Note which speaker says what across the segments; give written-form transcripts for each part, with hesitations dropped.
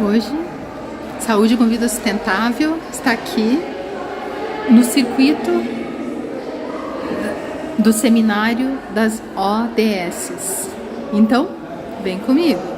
Speaker 1: Hoje, Saúde com Vida Sustentável está aqui no circuito do seminário das ODS. Então, vem comigo!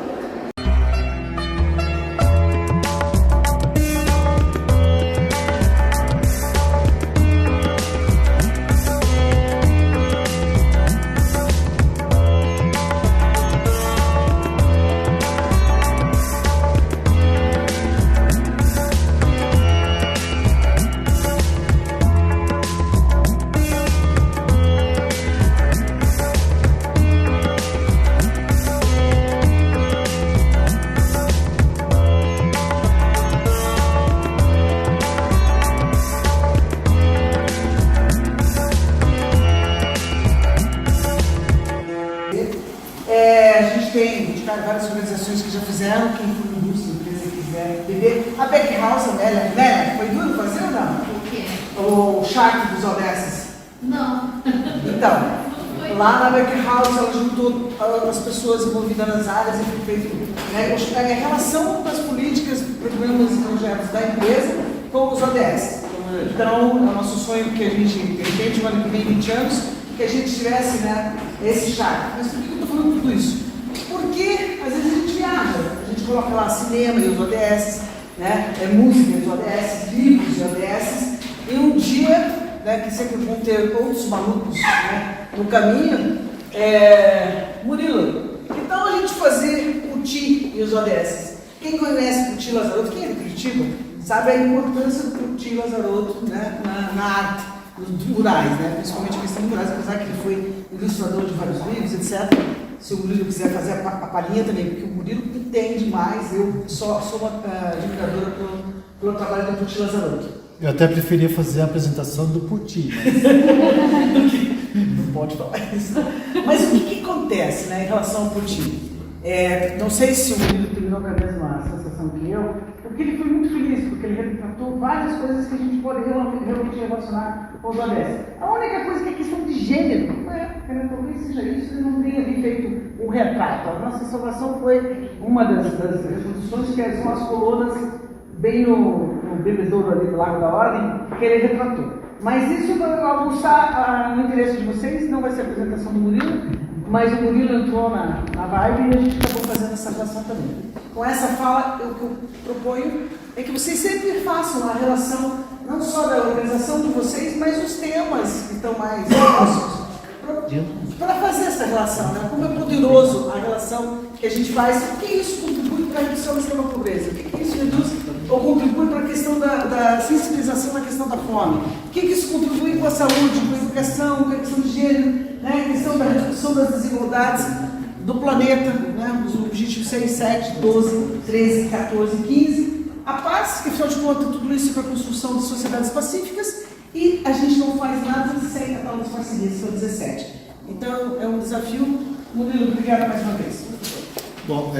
Speaker 2: A gente tem várias organizações que já fizeram, quem for indústria, empresa quiser beber. A Beck House, né? Foi duro fazer ou não?
Speaker 3: O quê?
Speaker 2: O Shark dos ODS.
Speaker 3: Não.
Speaker 2: Então, lá na Beck House ela juntou as pessoas envolvidas nas áreas e foi feito, né, a relação das políticas, programas e projetos da empresa com os ODS. Então, é o nosso sonho que a gente tem, o ano que vem, 20 anos, que a gente tivesse, né, esse Shark. Mas por que eu estou falando tudo isso? Porque às vezes a gente viaja, a gente coloca lá cinema e os ODS, né, música e os ODS, livros e ODS, e um dia, né, que sempre vão ter outros malucos, né, no caminho, Murilo, que tal a gente fazer o TI e os ODS? Quem conhece o TI Lazarotto, quem é de Curitiba, sabe a importância do TI Lazarotto, né, na arte, nos murais, né, principalmente a questão dos murais, apesar que ele foi ilustrador de vários livros, etc. Se o Murilo quiser fazer a palhinha também, porque o Murilo entende mais, eu sou uma divulgadora pelo trabalho do TI Lazarotto.
Speaker 4: Eu até preferia fazer a apresentação do Putin, mas...
Speaker 2: Não pode falar isso. Mas o que acontece, né, em relação ao Putin? Não sei se o Murilo terminou com a mesma sensação que eu, porque ele foi muito feliz, porque ele retratou várias coisas que a gente pode realmente relacionar com os ODS. A única coisa que é questão de gênero, talvez seja isso, ele não tenha feito um retrato. A nossa salvação foi uma das reproduções que são as colunas bem no bebedouro ali do Lago da Ordem, que ele retratou. Mas isso vai almoçar no interesse de vocês, não vai ser a apresentação do Murilo, mas o Murilo entrou na vibe e a gente acabou fazendo essa relação também. Com essa fala, o que eu proponho é que vocês sempre façam a relação, não só da organização de vocês, mas os temas que estão mais próximos, para fazer essa relação, né? Como é poderoso a relação que a gente faz, o que isso contribui para a redução da extrema pobreza, o que isso reduz ou contribui para a questão da sensibilização na questão da fome, o que isso contribui com a saúde, com a educação, com a questão de gênero, né? A questão da redução das desigualdades do planeta, né? Os objetivos 6, 7, 12, 13, 14, 15, a paz, que afinal de contas tudo isso é para a construção de sociedades pacíficas, e a gente não faz nada sem a tal das parcerias, que são 17. Então, é um desafio. Murilo, obrigada mais uma vez.
Speaker 4: Bom,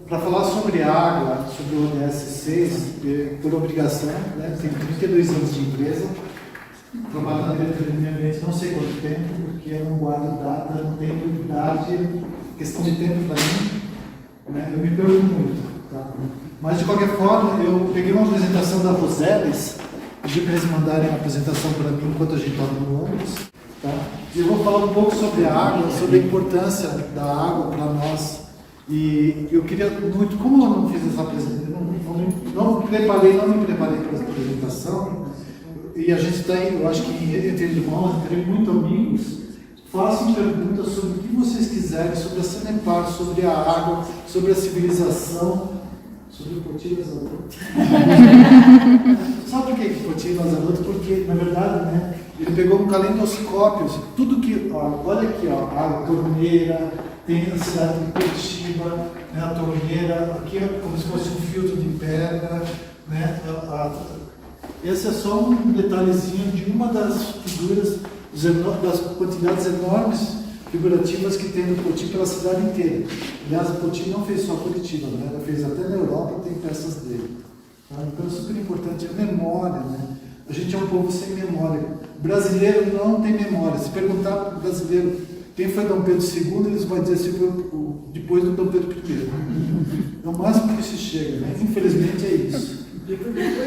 Speaker 4: para falar sobre água, sobre o ODS 6, por obrigação, né, tenho 32 anos de empresa, trabalho na Secretaria do Meio Ambiente não sei quanto tempo, porque eu não guardo data, não tenho idade, questão de tempo para mim, né, eu me pergunto muito. Tá? Mas, de qualquer forma, eu peguei uma apresentação da Roseles, pedi para eles mandarem a apresentação para mim enquanto a gente estava no ônibus. Tá? E eu vou falar um pouco sobre a água, sobre a importância da água para nós. E eu queria muito, como eu não fiz essa apresentação, não me preparei para essa apresentação, e a gente tem, eu acho que entre irmãos, entre muitos amigos, façam perguntas sobre o que vocês quiserem, sobre a Sanepar, sobre a água, sobre a civilização, sobre o Coutinho Lazarotto. Sabe por que Coutinho Lazarotto? Porque, na verdade, né, ele pegou um calendoscópio, tudo que, olha aqui, a torneira, tem a cidade de Curitiba, né, a torneira, aqui é como se fosse um filtro de pedra, né, esse é só um detalhezinho de uma das figuras, das quantidades enormes figurativas que tem no Poti pela cidade inteira. Aliás, o Poti não fez só Curitiba, né? Ela fez até na Europa, tem peças dele. Tá? Então é super importante a memória, né? A gente é um povo sem memória. O brasileiro não tem memória. Se perguntar para o brasileiro Quem foi Dom Pedro II, eles vão dizer se foi depois do Dom Pedro I. É o máximo que se chega, né? Infelizmente é isso. Deixa eu ver.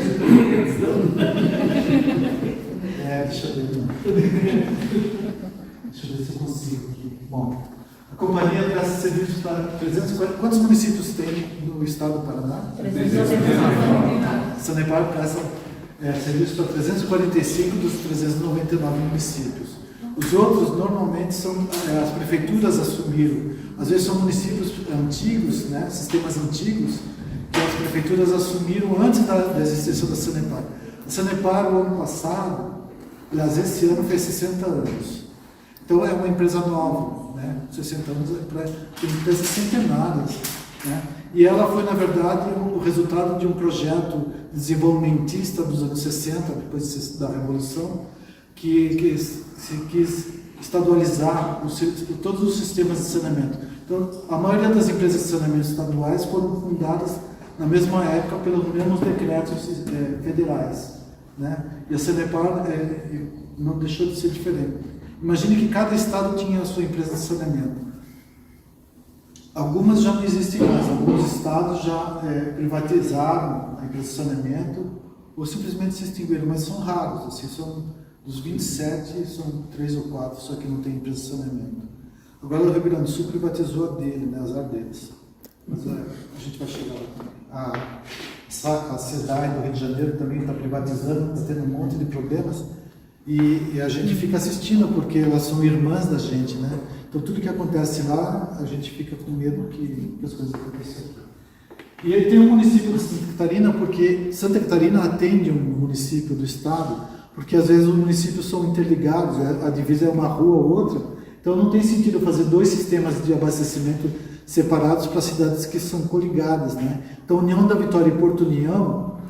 Speaker 4: Deixa eu ver se eu consigo aqui. Bom, a companhia presta serviços para 340. Quantos municípios tem no estado do Paraná? 399. A Sanepar presta serviços para 345 dos 399 municípios. Os outros, normalmente, são as prefeituras assumiram. Às vezes são municípios antigos, né, sistemas antigos, que as prefeituras assumiram antes da existência da Sanepar. A Sanepar, o ano passado, aliás, esse ano fez 60 anos. Então, é uma empresa nova, né? 60 anos é para empresas centenárias. Né? E ela foi, na verdade, o resultado de um projeto desenvolvimentista dos anos 60, depois da Revolução, que se quis estadualizar todos os sistemas de saneamento. Então, a maioria das empresas de saneamento estaduais foram fundadas na mesma época pelos mesmos decretos federais. Né? E a Sanepar não deixou de ser diferente. Imagine que cada estado tinha a sua empresa de saneamento. Algumas já não existem mais, alguns estados já privatizaram a empresa de saneamento ou simplesmente se extinguiram, mas são raros, assim, dos 27, são 3 ou 4 só que não tem empresa de saneamento. Agora o Rio Grande do Sul privatizou a dele, né, azar deles. Mas a gente vai chegar lá também. A SEDAI do Rio de Janeiro também está privatizando, está tendo um monte de problemas. E a gente fica assistindo porque elas são irmãs da gente, né? Então tudo que acontece lá, a gente fica com medo que as coisas aconteçam aqui. E aí tem um município de Santa Catarina, porque Santa Catarina atende um município do estado, porque às vezes os municípios são interligados, a divisa é uma rua ou outra, então não tem sentido fazer 2 sistemas de abastecimento separados para cidades que são coligadas, né? Então União da Vitória e Porto União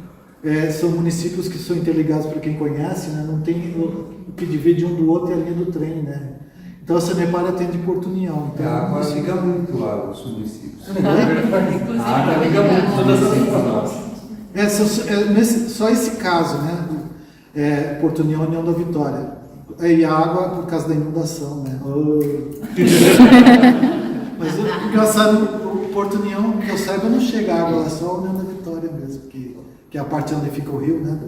Speaker 4: são municípios que são interligados, para quem conhece, né? Não tem o que divide um do outro é a linha do trem, né? Então a Sanepar atende Porto União. Então,
Speaker 3: a água liga muito lá os municípios. A água liga muito todas as informações.
Speaker 4: Só esse caso, né? Porto União e União da Vitória. E a água por causa da inundação, né? Mas o engraçado, o Porto União, que eu saiba, não chega a água lá, só a União da Vitória mesmo, que é a parte onde fica o rio, né?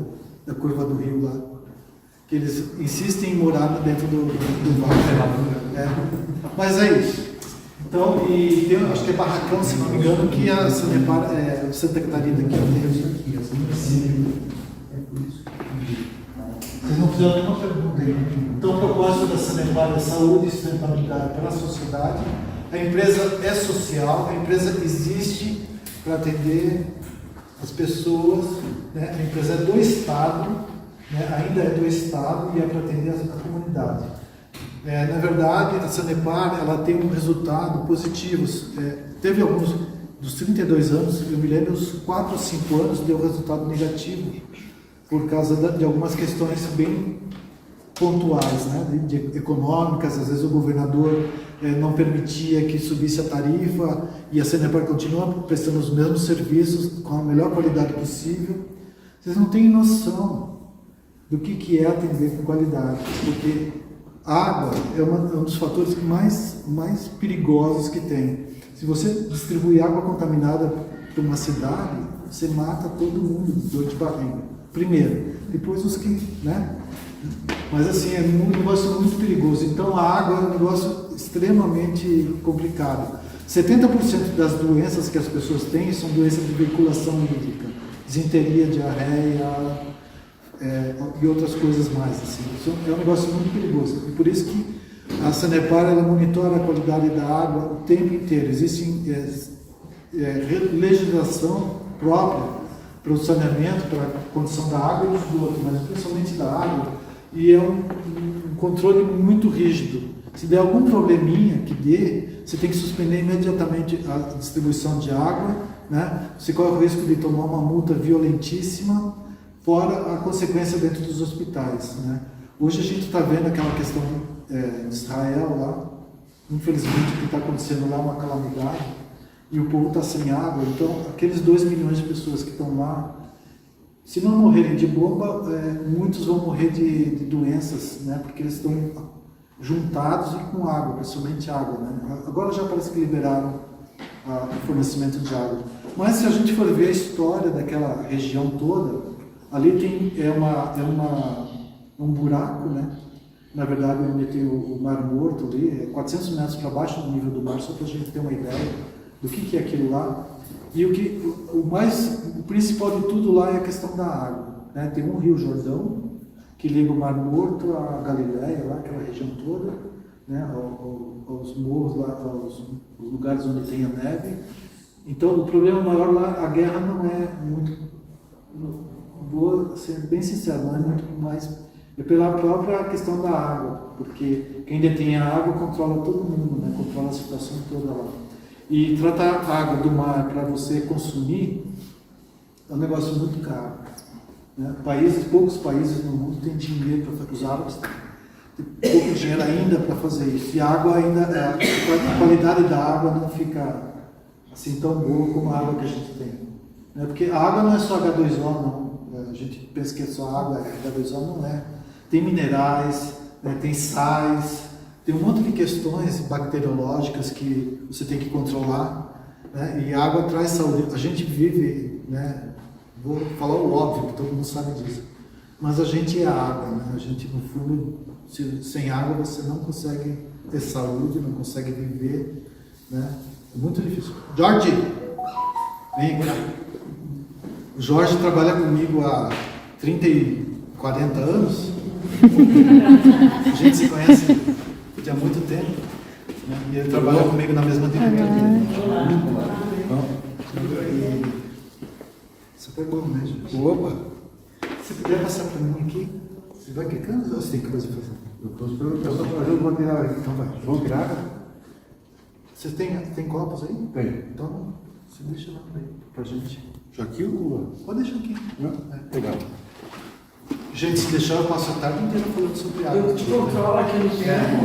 Speaker 4: Da curva do rio lá. Que eles insistem em morar dentro do vale. Mas é isso. Então, e tem, acho que é Barracão, se não me engano, que a Sanepar, Santa Catarina que atende aqui. Vocês não fizeram nenhuma pergunta aí. Então, o propósito da Sanepar é saúde e sustentabilidade para a sociedade. A empresa é social, a empresa existe para atender as pessoas, né? A empresa é do Estado, né? Ainda é do Estado e é para atender a comunidade. Na verdade, a Sanepar ela tem um resultado positivo. Teve alguns, dos 32 anos, eu me lembro, uns 4 ou 5 anos deu resultado negativo, por causa de algumas questões bem pontuais, né, econômicas. Às vezes o governador não permitia que subisse a tarifa e a Sanepar continua prestando os mesmos serviços com a melhor qualidade possível. Vocês não têm noção do que é atender com qualidade, porque a água é um dos fatores mais perigosos que tem. Se você distribuir água contaminada para uma cidade, você mata todo mundo de dor de barriga. Primeiro, depois os que, né? Mas assim, é um negócio muito perigoso. Então a água é um negócio extremamente complicado. 70% das doenças que as pessoas têm são doenças de veiculação hídrica. Disenteria, diarreia e outras coisas mais. Assim. É um negócio muito perigoso. E por isso que a Sanepar ela monitora a qualidade da água o tempo inteiro. Existe legislação própria para o saneamento, para a condição da água e do esgoto, mas principalmente da água, e é um controle muito rígido. Se der algum probleminha que dê, você tem que suspender imediatamente a distribuição de água, né? Você corre o risco de tomar uma multa violentíssima, fora a consequência dentro dos hospitais, né? Hoje a gente está vendo aquela questão de Israel lá, infelizmente o que está acontecendo lá é uma calamidade, e o povo está sem água. Então aqueles 2 milhões de pessoas que estão lá, se não morrerem de bomba, muitos vão morrer de doenças, né? Porque eles estão juntados e com água, principalmente água, né? Agora já parece que liberaram o fornecimento de água. Mas se a gente for ver a história daquela região toda, ali tem um buraco, né? Na verdade, onde tem o Mar Morto ali, 400 metros para baixo do nível do mar, só para a gente ter uma ideia do que é aquilo lá. E o principal de tudo lá é a questão da água, né? Tem um rio Jordão que liga o Mar Morto à Galileia, lá, aquela região toda, né? Aos morros lá, aos lugares onde tem a neve. Então, o problema maior lá, a guerra não é muito, vou ser bem sincero, não é muito mais, é pela própria questão da água, porque quem detém a água controla todo mundo, né? Controla a situação toda lá. E tratar a água do mar para você consumir é um negócio muito caro, né? Poucos países no mundo têm dinheiro para os árabes, tem pouco dinheiro ainda para fazer isso. E a água ainda, a qualidade da água não fica assim tão boa como a água que a gente tem, né? Porque a água não é só H2O, não. A gente pensa que é só água, H2O não é. Tem minerais, né? Tem sais, tem um monte de questões bacteriológicas que você tem que controlar, né? E a água traz saúde. A gente vive, né? Vou falar o óbvio, que todo mundo sabe disso, mas a gente é água, né? A gente, no fundo, sem água você não consegue ter saúde, não consegue viver, né? É muito difícil. Jorge, vem cá. O Jorge trabalha comigo há 30 e 40 anos. A gente se conhece há muito tempo, né? E ele trabalha comigo na mesma diretoria. Você pegou mesmo. Opa! Se puder passar para mim aqui, você vai clicando ou você tem coisa para fazer?
Speaker 3: Eu estou esperando, eu só ajudo o material aqui.
Speaker 4: Então vai.
Speaker 3: Vamos virar?
Speaker 4: Você tem copos aí?
Speaker 3: Tem.
Speaker 4: Então, você deixa lá pra gente.
Speaker 3: Já aqui ou
Speaker 4: Pode deixar aqui.
Speaker 3: Legal.
Speaker 4: Gente, se deixar, eu passo a tarde inteira falando sobre água.
Speaker 2: Eu te controlo aqui no tempo.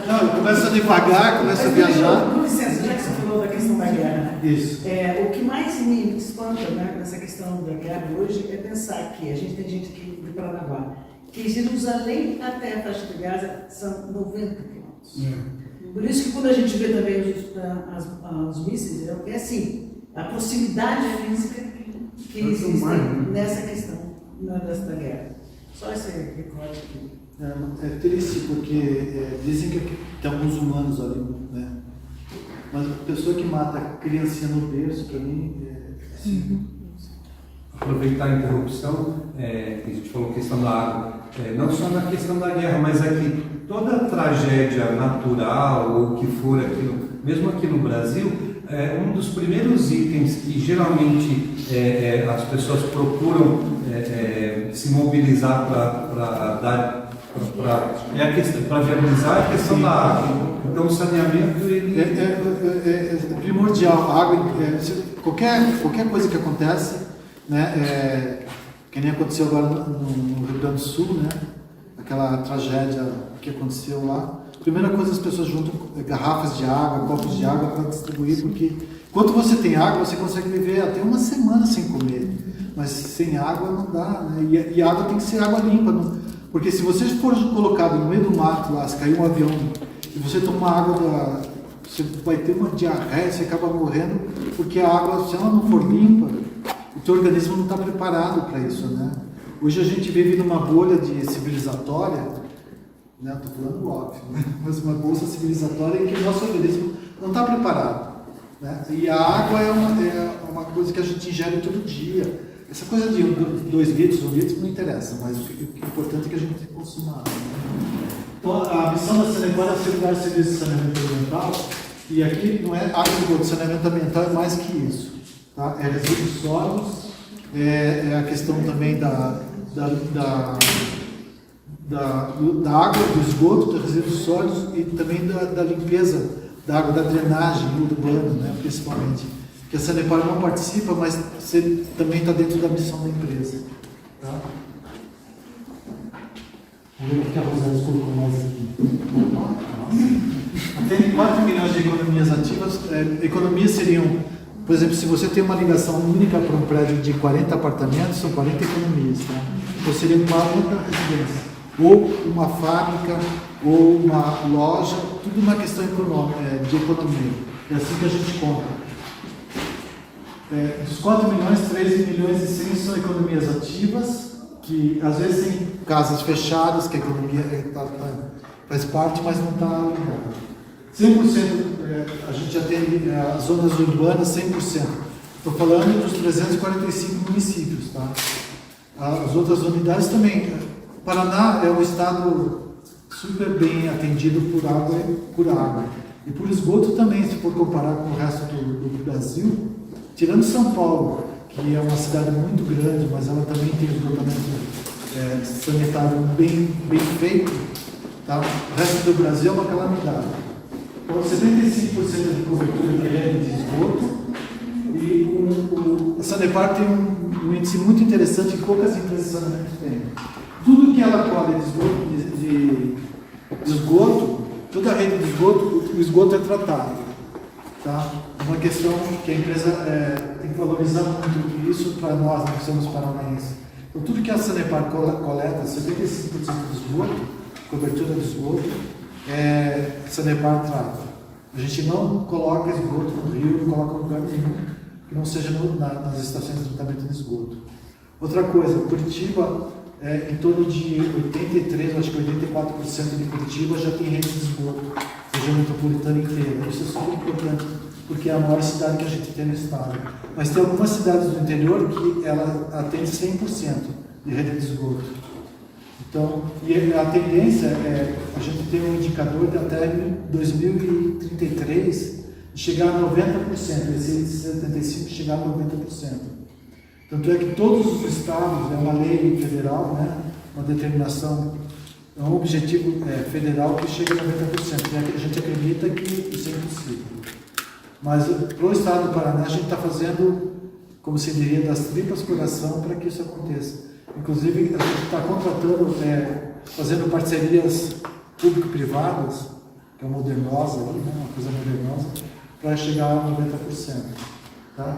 Speaker 4: Não, eu começo devagar, começo a viajar.
Speaker 2: Com licença, já que você falou da questão da guerra,
Speaker 4: Isso.
Speaker 2: o que mais me espanta, né, nessa questão da guerra hoje é pensar que a gente tem gente aqui de Paranaguá, que Jerusalém até a faixa de Gaza são 90 quilômetros. Por isso que quando a gente vê também os mísseis, é assim, a proximidade física que existe nessa questão da guerra. Só esse recorte aqui.
Speaker 4: É triste porque dizem que tem alguns humanos ali, né? Mas a pessoa que mata a criancinha no berço, para mim,
Speaker 3: Aproveitar a interrupção, que a gente falou questão da água, não só na questão da guerra, mas aqui toda tragédia natural ou o que for aquilo, mesmo aqui no Brasil, um dos primeiros itens que geralmente as pessoas procuram se mobilizar para viabilizar a questão da água. Então o saneamento ele
Speaker 4: é primordial. A água, qualquer coisa que acontece, né, que nem aconteceu agora no Rio Grande do Sul, né, aquela tragédia que aconteceu lá. Primeira coisa, as pessoas juntam garrafas de água, copos de água para distribuir, porque quando você tem água, você consegue viver até uma semana sem comer, mas sem água não dá, né? E a água tem que ser água limpa, porque se você for colocado no meio do mato lá, se cair um avião e você tomar água, você vai ter uma diarreia, você acaba morrendo, porque a água, se ela não for limpa, o teu organismo não está preparado para isso, né? Hoje a gente vive numa bolha civilizatória, né? Estou falando óbvio, né? Mas uma bolsa civilizatória em que o nosso organismo não está preparado, né? E a água é uma coisa que a gente ingere todo dia. Essa coisa de 2 litros, 1 litro não interessa, mas o que é importante é que a gente consuma água, né? Então, a missão da Sanepar é assegurar o serviço de saneamento ambiental, e aqui não é água de saneamento ambiental, é mais que isso, tá? É resíduos sólidos, é a questão também da água, do esgoto, dos resíduos sólidos e também da limpeza da água, da drenagem urbana, né, principalmente. Que a Sanepar não participa, mas você também está dentro da missão da empresa. Tá? Vamos ver o que a Rosana colocou mais aqui. Tem 4 milhões de economias ativas. Economias seriam, por exemplo, se você tem uma ligação única para um prédio de 40 apartamentos, são 40 economias. Tá? Então seriam 40 residências. ou uma fábrica, ou uma loja, tudo uma questão de economia. É assim que a gente conta. Dos 4 milhões, 13 milhões e 100 são economias ativas, que às vezes tem casas fechadas, que a economia faz parte, mas não está ligada. 100%, a gente já tem as zonas urbanas, 100%. Estou falando dos 345 municípios, tá? As outras unidades também. Paraná é um estado super bem atendido por água. E por esgoto também, se for comparar com o resto do Brasil, tirando São Paulo, que é uma cidade muito grande, mas ela também tem esgotamento sanitário bem feito, tá? O resto do Brasil é uma calamidade. Então, 75% de cobertura de rede de esgoto, e a Sanepar tem um índice muito interessante que poucas empresas de saneamento têm. Tudo que ela colhe de esgoto, toda a rede de esgoto, o esgoto é tratado. Tá? Uma questão que a empresa tem que valorizar muito isso para nós, que somos paranaenses. Então, tudo que a Sanepar coleta, 75% do esgoto, cobertura de esgoto, Sanepar trata. A gente não coloca esgoto no rio, não coloca em lugar nenhum que não seja nas estações de tratamento de esgoto. Outra coisa, Curitiba, em torno de 83%, acho que 84% de Curitiba já tem rede de esgoto, região metropolitana inteira. Isso é super importante, porque é a maior cidade que a gente tem no estado. Mas tem algumas cidades do interior que ela atende 100% de rede de esgoto. Então, e a tendência a gente tem um indicador de até 2033 de chegar a 90%, esse 75% chegar a 90%. Tanto é que todos os estados, é uma lei federal, né, uma determinação, é um objetivo federal que chega a 90%. E a gente acredita que isso é impossível. Mas para o estado do Paraná, a gente está fazendo, como se diria, das tripas coração para que isso aconteça. Inclusive, a gente está contratando, fazendo parcerias público-privadas, que é modernosa, né, uma coisa modernosa, para chegar a 90%. Tá?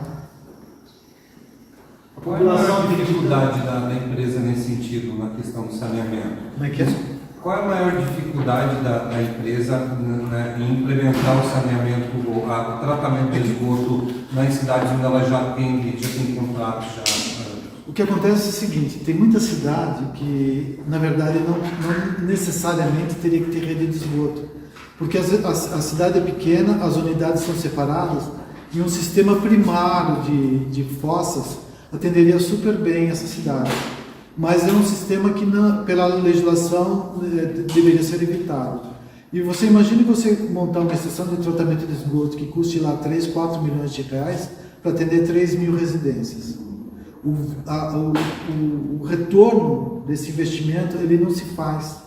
Speaker 3: Qual é a maior dificuldade da empresa nesse sentido, na questão do saneamento?
Speaker 4: Como é que é?
Speaker 3: Qual é a maior dificuldade da empresa em implementar o saneamento, o tratamento de esgoto nas cidades onde ela já tem contratos já?
Speaker 4: O que acontece é o seguinte, tem muita cidade que, na verdade, não necessariamente teria que ter rede de esgoto, porque a cidade é pequena, as unidades são separadas, e um sistema primário de fossas atenderia super bem essa cidade. Mas é um sistema que, pela legislação, deveria ser evitado. E você imagina você montar uma estação de tratamento de esgoto que custe lá 3, 4 milhões de reais para atender 3 mil residências. O retorno desse investimento ele não se faz.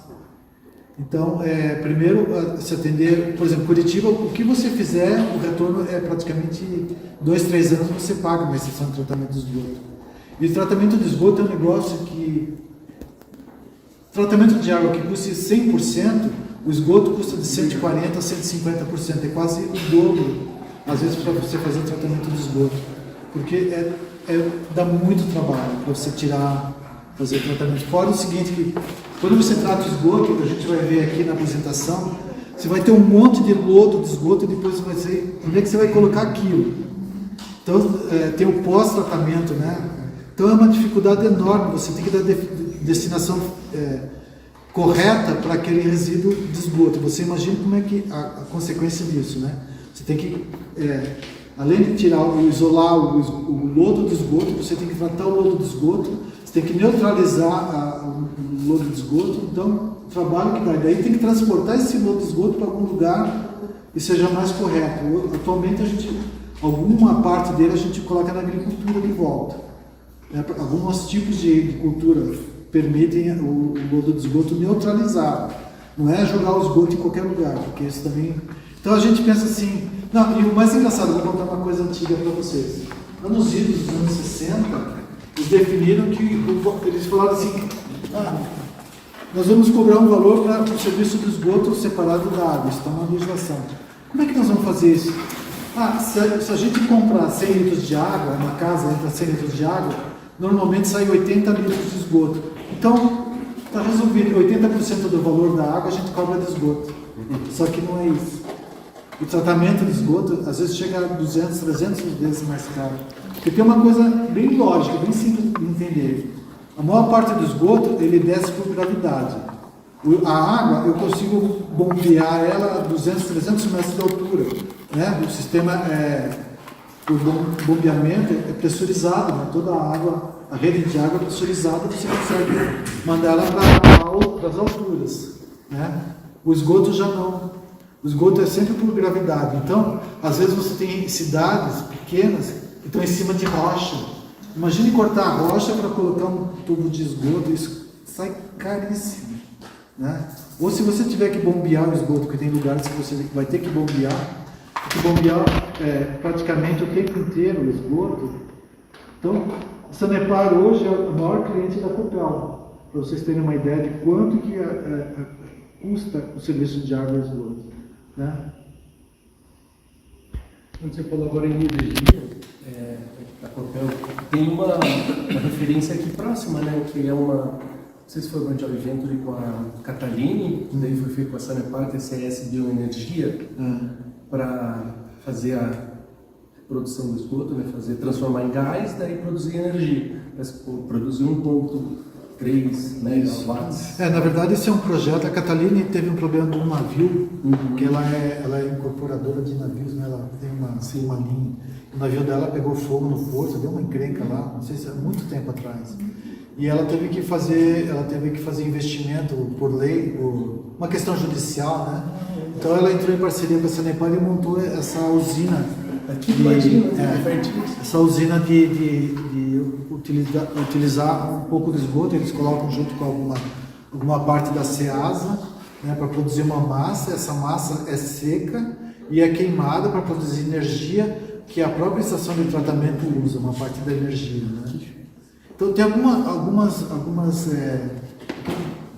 Speaker 4: Então, primeiro, se atender, por exemplo, Curitiba, o que você fizer, o retorno é praticamente 2, 3 anos você paga uma estação de tratamento de esgoto. E o tratamento de esgoto é um negócio que... Tratamento de água que custa 100%, o esgoto custa de 140% a 150%. É quase o dobro, às vezes, para você fazer o tratamento de esgoto. Porque dá muito trabalho para você fazer o tratamento. Fora o seguinte, que quando você trata o esgoto, a gente vai ver aqui na apresentação, você vai ter um monte de lodo de esgoto e depois vai ser... Onde é que você vai colocar aquilo? Então, tem o pós-tratamento, né? Então é uma dificuldade enorme, você tem que dar destinação correta para aquele resíduo de esgoto. Você imagina como é que a consequência disso, né? Você tem que, além de isolar o lodo do esgoto, você tem que tratar o lodo do esgoto, você tem que neutralizar o lodo de esgoto. Então, o trabalho que dá, daí tem que transportar esse lodo de esgoto para algum lugar que seja mais correto. Atualmente, alguma parte dele a gente coloca na agricultura de volta. Alguns tipos de cultura permitem o lodo de esgoto neutralizado. Não é jogar o esgoto em qualquer lugar, porque isso também... Então a gente pensa assim... Não, e o mais engraçado, vou contar uma coisa antiga para vocês. Anos idos, dos anos 60, eles definiram que... Eles falaram assim... nós vamos cobrar um valor para o serviço do esgoto separado da água. Isso está na legislação. Como é que nós vamos fazer isso? Se a gente comprar 100 litros de água, uma casa entra 100 litros de água, normalmente sai 80 litros de esgoto. Então, está resolvido. 80% do valor da água a gente cobra de esgoto. Só que não é isso. O tratamento de esgoto às vezes chega a 200, 300 vezes mais caro. Porque tem uma coisa bem lógica, bem simples de entender. A maior parte do esgoto ele desce por gravidade. A água eu consigo bombear ela a 200, 300 metros de altura. Né? O sistema o bombeamento é pressurizado, né? Toda a água, a rede de água é pressurizada, você consegue mandar ela para as alturas. Né? O esgoto já não. O esgoto é sempre por gravidade. Então, às vezes você tem cidades pequenas que estão em cima de rocha. Imagine cortar a rocha para colocar um tubo de esgoto, isso sai caríssimo. Né? Ou se você tiver que bombear o esgoto, porque tem lugares que você vai ter que bombear praticamente o tempo inteiro o esgoto. Então, a Sanepar hoje é o maior cliente da Copel, para vocês terem uma ideia de quanto que custa o serviço de água e esgoto. Né?
Speaker 5: Quando você falou agora em energia, a Copel tem uma referência aqui próxima, né, que é uma... Não sei se foi onde é o evento ali com a Catalini, que daí foi feito com a Sanepar, TCS Bioenergia, para fazer a produção do esgoto, né, transformar em gás, daí produzir energia. Produzir 1,3 megawatts.
Speaker 4: Na verdade, esse é um projeto. A Catalini teve um problema de um navio, que ela é incorporadora de navios, né? Ela tem uma linha. O navio dela pegou fogo no porto, deu uma encrenca lá, não sei se há muito tempo atrás. E ela teve que fazer investimento por lei, por uma questão judicial, né? Então ela entrou em parceria com a Sanepar e montou essa usina. Essa usina de utilizar um pouco de esgoto, eles colocam junto com alguma parte da Ceasa, né, para produzir uma massa. Essa massa é seca e é queimada para produzir energia que a própria estação de tratamento usa, uma parte da energia. Né? Então tem algumas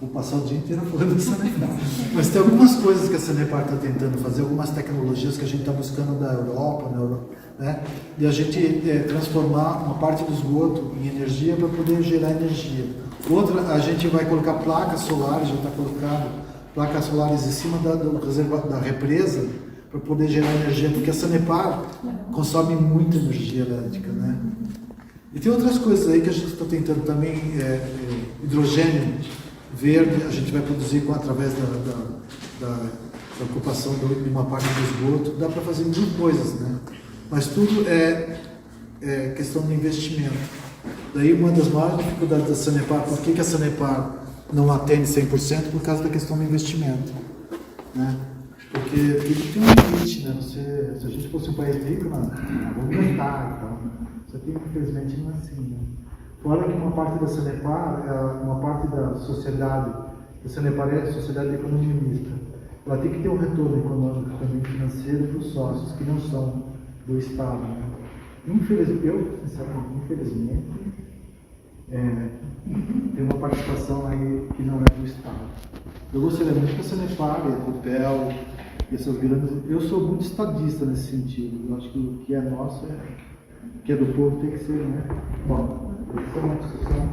Speaker 4: vou passar o dia inteiro falando da Sanepar, mas tem algumas coisas que a Sanepar está tentando fazer, algumas tecnologias que a gente está buscando da Europa, né? E a gente transformar uma parte do esgoto em energia para poder gerar energia. Outra, a gente vai colocar placas solares, já está colocado placas solares em cima da represa para poder gerar energia, porque a Sanepar consome muita energia elétrica, né? E tem outras coisas aí que a gente está tentando também, hidrogênio verde, a gente vai produzir através da ocupação de uma parte do esgoto. Dá para fazer mil coisas, né? Mas tudo é questão de investimento. Daí uma das maiores dificuldades da Sanepar, por que a Sanepar não atende 100%? Por causa da questão do investimento, né? Porque tudo tem um limite, né? Se a gente fosse um país rico, vamos gastar e tal. Só que infelizmente não é assim, né? Fora que uma parte da Sanepar, uma parte da sociedade, a Sanepar é a sociedade de economia mista, ela tem que ter um retorno econômico também financeiro para os sócios que não são do Estado. Né? Infelizmente, tem uma participação aí que não é do Estado. Eu gostaria muito que a Sanepar, a Copel e essas grandes... Eu sou muito estadista nesse sentido. Eu acho que o que é nosso o que é do povo tem que ser, né? Bom, essa é uma discussão.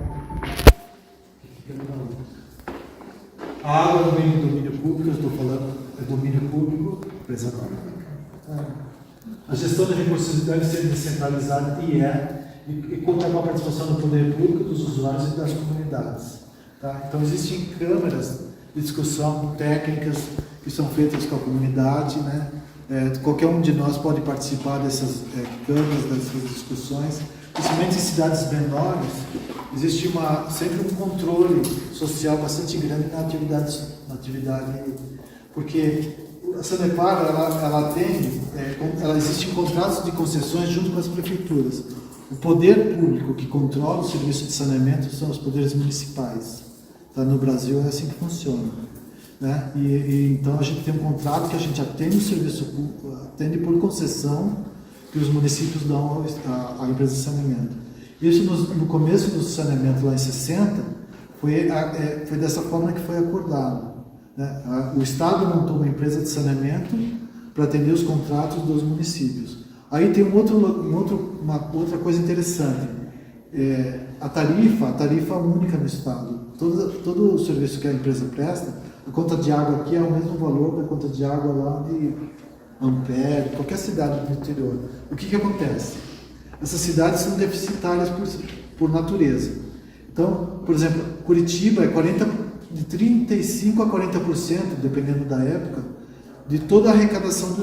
Speaker 4: A água vem do domínio público, eu estou falando, é domínio público, empresa pública. A gestão de recursos deve ser descentralizada e contar com a participação do poder público, dos usuários e das comunidades. Tá? Então existem câmaras de discussão técnicas que são feitas com a comunidade, né? Qualquer um de nós pode participar dessas câmaras, dessas discussões. Principalmente em cidades menores, existe sempre um controle social bastante grande na atividade, porque a Sanepar ela existe em contratos de concessões junto com as prefeituras. O poder público que controla o serviço de saneamento são os poderes municipais. Tá? No Brasil é assim que funciona. Né? Então a gente tem um contrato que a gente atende o serviço público, atende por concessão que os municípios dão à empresa de saneamento. Isso no começo do saneamento lá em 60 foi dessa forma que foi acordado. Né? O Estado montou uma empresa de saneamento para atender os contratos dos municípios. Aí tem uma outra coisa interessante. A tarifa única no Estado. Todo o serviço que a empresa presta, a conta de água aqui é o mesmo valor da conta de água lá de Ampere, qualquer cidade do interior. O que acontece? Essas cidades são deficitárias por natureza. Então, por exemplo, Curitiba é de 35% a 40%, dependendo da época, de toda a arrecadação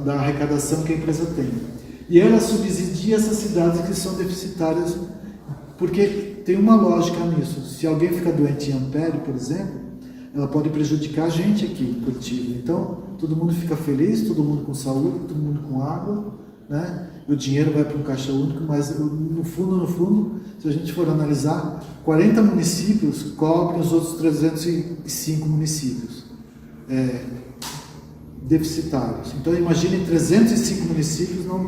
Speaker 4: da arrecadação que a empresa tem. E ela subsidia essas cidades que são deficitárias, porque tem uma lógica nisso. Se alguém fica doente em Ampere, por exemplo, ela pode prejudicar a gente aqui em Curitiba. Então, todo mundo fica feliz, todo mundo com saúde, todo mundo com água, né? O dinheiro vai para um caixa único, mas no fundo, se a gente for analisar, 40 municípios cobrem os outros 305 municípios deficitários. Então, imagine 305 municípios não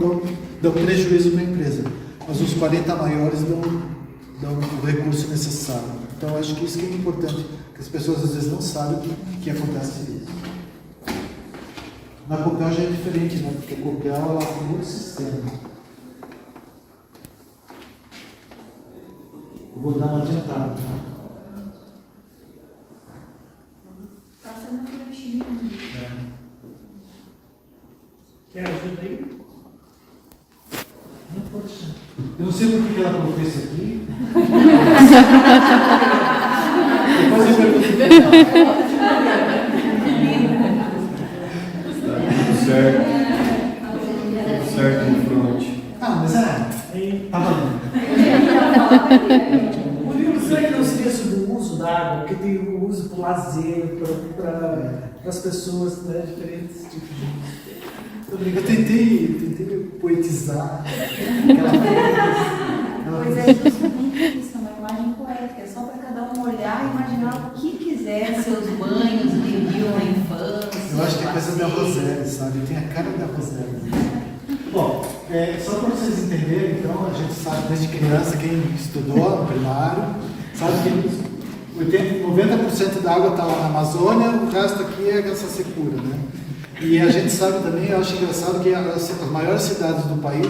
Speaker 4: dão prejuízo para a empresa, mas os 40 maiores dão o recurso necessário. Então, acho que isso que é importante, que as pessoas às vezes não sabem que acontece isso. Na Copel já é diferente, né? Porque a Copel ela tem muito sistema. Eu vou dar uma adiantada.
Speaker 6: Está sendo divertido.
Speaker 2: Quer ajuda aí?
Speaker 4: Não pode ser. Eu não sei por que ela colocou isso aqui. Depois eu pergunto.
Speaker 3: Certo em frente.
Speaker 4: Mas tá valendo.
Speaker 2: O livro, será que não seria sobre o uso da água? Porque tem o uso para o lazer, para as pessoas, né, diferentes tipos de...
Speaker 4: Eu tentei poetizar aquela
Speaker 6: Pois é, justamente isso, uma imagem poética, é só para cada um olhar e imaginar o que quiser, seus banhos de rio na infância.
Speaker 4: Eu acho que é coisa da Roseli, sabe? Tem a cara da Roseli. Bom, só para vocês entenderem, então, a gente sabe desde criança, quem estudou no primário, sabe que 90% da água está lá na Amazônia, o resto aqui é essa secura, né? E a gente sabe também, eu acho engraçado que as maiores cidades do país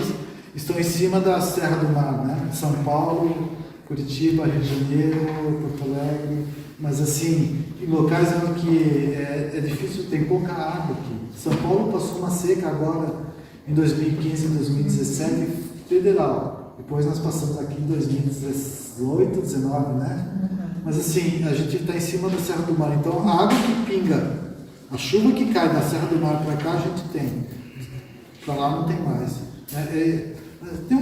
Speaker 4: estão em cima da Serra do Mar, né? São Paulo, Curitiba, Rio de Janeiro, Porto Alegre, mas assim, em locais em que é difícil, tem pouca água aqui. São Paulo passou uma seca agora em 2015 e 2017, federal. Depois nós passamos aqui em 2018, 2019, né? Mas assim, a gente está em cima da Serra do Mar, então a água que pinga, a chuva que cai da Serra do Mar para cá a gente tem, para lá não tem mais. Tem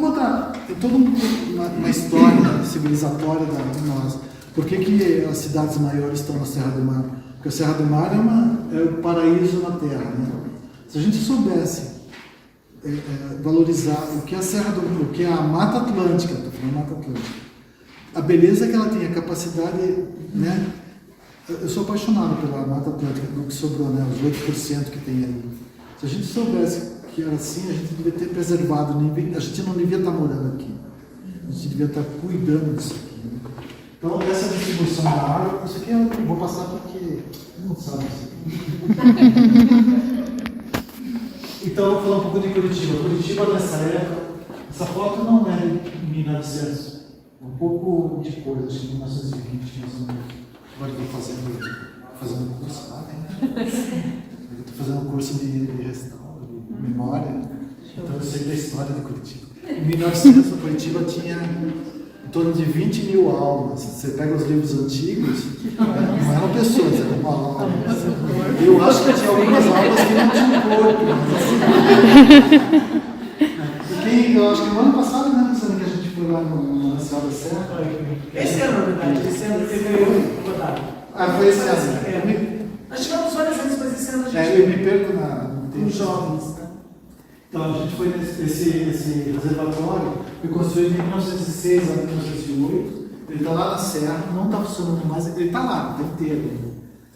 Speaker 4: toda uma história civilizatória de nós. Por que as cidades maiores estão na Serra do Mar? Porque a Serra do Mar é o paraíso na Terra, né? Se a gente soubesse valorizar o que é a Mata Atlântica, estou falando Mata Atlântica, a beleza que ela tem, a capacidade, né? Eu sou apaixonado pela Mata Atlântica, do que sobrou, né? Os 8% que tem ali. Se a gente soubesse que era assim, a gente devia ter preservado, a gente não devia estar morando aqui. A gente devia estar cuidando disso aqui. Né? Então, essa distribuição da água, isso aqui eu vou passar porque não sabe isso aqui. Então, eu vou falar um pouco de Curitiba. Curitiba, nessa época, essa foto não é de 1900, um pouco de coisa, acho que 1920, mais ou menos. Agora eu estou fazendo curso lá, né? Eu estou fazendo um curso de memória, então eu sei da história de Curitiba. Em 1900, Curitiba tinha em torno de 20 mil almas. Você pega os livros antigos, não eram pessoas, eram uma alma. Eu acho que tinha algumas almas que não tinham corpo. Eu acho que no ano passado, né, que a gente foi lá na Serra da Serra.
Speaker 2: Esse ano, na verdade, esse ano teve rodado.
Speaker 4: Foi esse ano.
Speaker 2: Nós tivemos várias vezes, mas esse ano a gente...
Speaker 4: eu me perco
Speaker 2: nos jovens, né?
Speaker 4: Então, a gente foi esse reservatório, foi construído em 1906 a 1908. Ele está lá na Serra, não está funcionando mais, ele está lá, está inteiro ainda.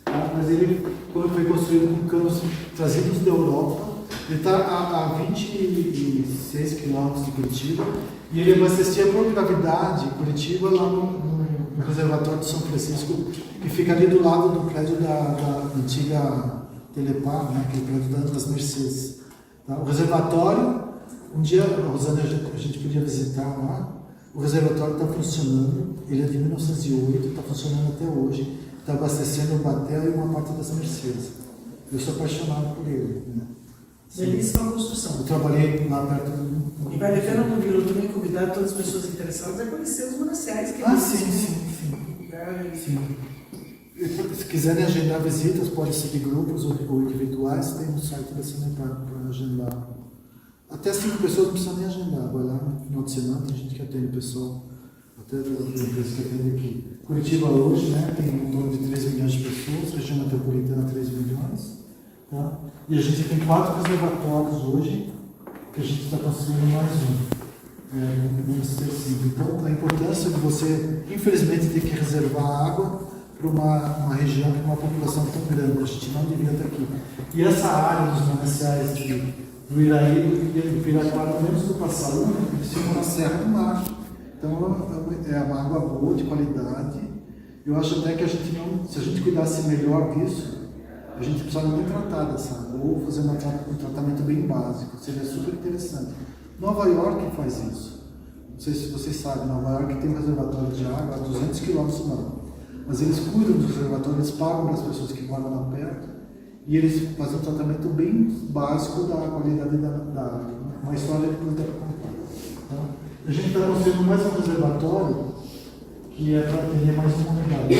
Speaker 4: Tá? Mas ele foi construído com canos trazidos da Europa. Ele está a 26 quilômetros de Curitiba e ele abastecia por gravidade Curitiba lá no reservatório de São Francisco, que fica ali do lado do prédio da antiga Telepar, né, aquele prédio das Mercedes. Tá? O reservatório, um dia, Rosana, a gente podia visitar lá, O reservatório está funcionando, ele é de 1908, está funcionando até hoje, está abastecendo o Batel e uma parte das Mercedes. Eu sou apaixonado por ele. Né?
Speaker 2: Belíssima construção.
Speaker 4: Eu trabalhei lá perto do...
Speaker 2: E vale a pena no Vila também convidar todas as pessoas interessadas a conhecer os mananciais. Que
Speaker 4: Sim. Se quiserem agendar visitas, pode ser de grupos ou individuais, tem no site da Sanepar para agendar. Até 5 pessoas não precisam nem agendar. Vai lá no final de semana, tem gente que atende o pessoal, até da empresa que atende aqui. Curitiba hoje, né, tem em torno de 3 milhões de pessoas, região metropolitana 3 milhões. Tá? E a gente tem 4 reservatórios hoje, que a gente está construindo mais um. Vamos ter 5. Então, a importância de você, infelizmente, ter que reservar água para uma região com uma população tão grande. A gente não devia estar aqui. E essa área dos mananciais do Iraí e do Piraquara, pelo menos do Passaúna, eles ficam na Serra do Mar. Então, é uma água boa, de qualidade. Eu acho até que se a gente cuidasse melhor disso, a gente precisava nem tratar dessa água, ou fazer um tratamento bem básico. Seria super interessante. Nova York faz isso. Não sei se vocês sabem, Nova York tem um reservatório de água a 200 km do mar. Mas eles cuidam dos reservatórios, eles pagam para as pessoas que moram lá perto e eles fazem um tratamento bem básico da qualidade da água. Uma história que depois dá para contar. Então, a gente está construindo mais um reservatório que é para atender mais uma unidade.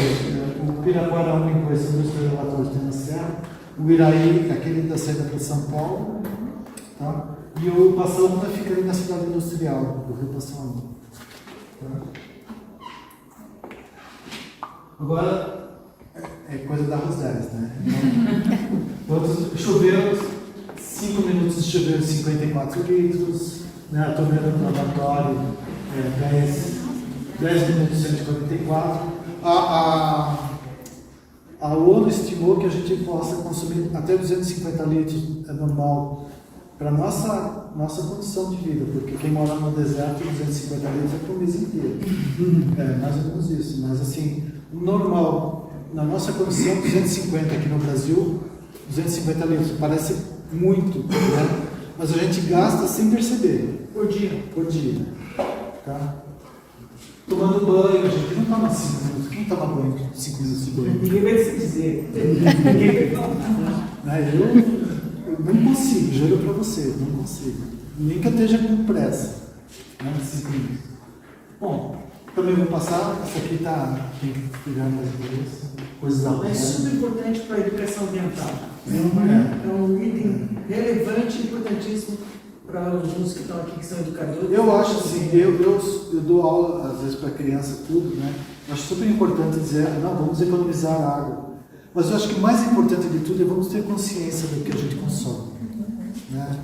Speaker 4: O Piraquara 1 conhece dois reservatórios que tem na Serra, o Iraí, aquele da saída para São Paulo, tá? E o Passaúna fica ali na cidade industrial, do Rio Passaúna. Tá? Agora, é coisa da Rosélis, né? Então, choveu, 5 minutos de chuveiro, 54 litros, né? A torneira do lavatório, 10 minutos, 144. A ONU estimou que a gente possa consumir até 250 litros, é normal, para a nossa condição de vida, porque quem mora no deserto, 250 litros é para o mês inteiro. É mais ou menos isso, mas assim, o normal, na nossa condição, 250 aqui no Brasil, 250 litros, parece muito, né? Mas a gente gasta sem perceber. Por dia. Tá? Tomando banho, a gente não toma 5 minutos. Quem toma banho 5 minutos de banho?
Speaker 2: Ninguém vai se dizer.
Speaker 4: Eu não consigo, juro pra você, não consigo. Nem que eu esteja com pressa. Né? 5 minutos. Bom, também vou passar, essa aqui tem que pegar mais coisas da
Speaker 2: É super importante para a educação ambiental.
Speaker 4: É.
Speaker 2: É um item relevante e importantíssimo para alguns que estão aqui, que são educadores.
Speaker 4: Eu acho assim, eu dou aula às vezes para criança, tudo, né? Eu acho super importante dizer, não, vamos economizar água. Mas eu acho que o mais importante de tudo é vamos ter consciência do que a gente consome. Né?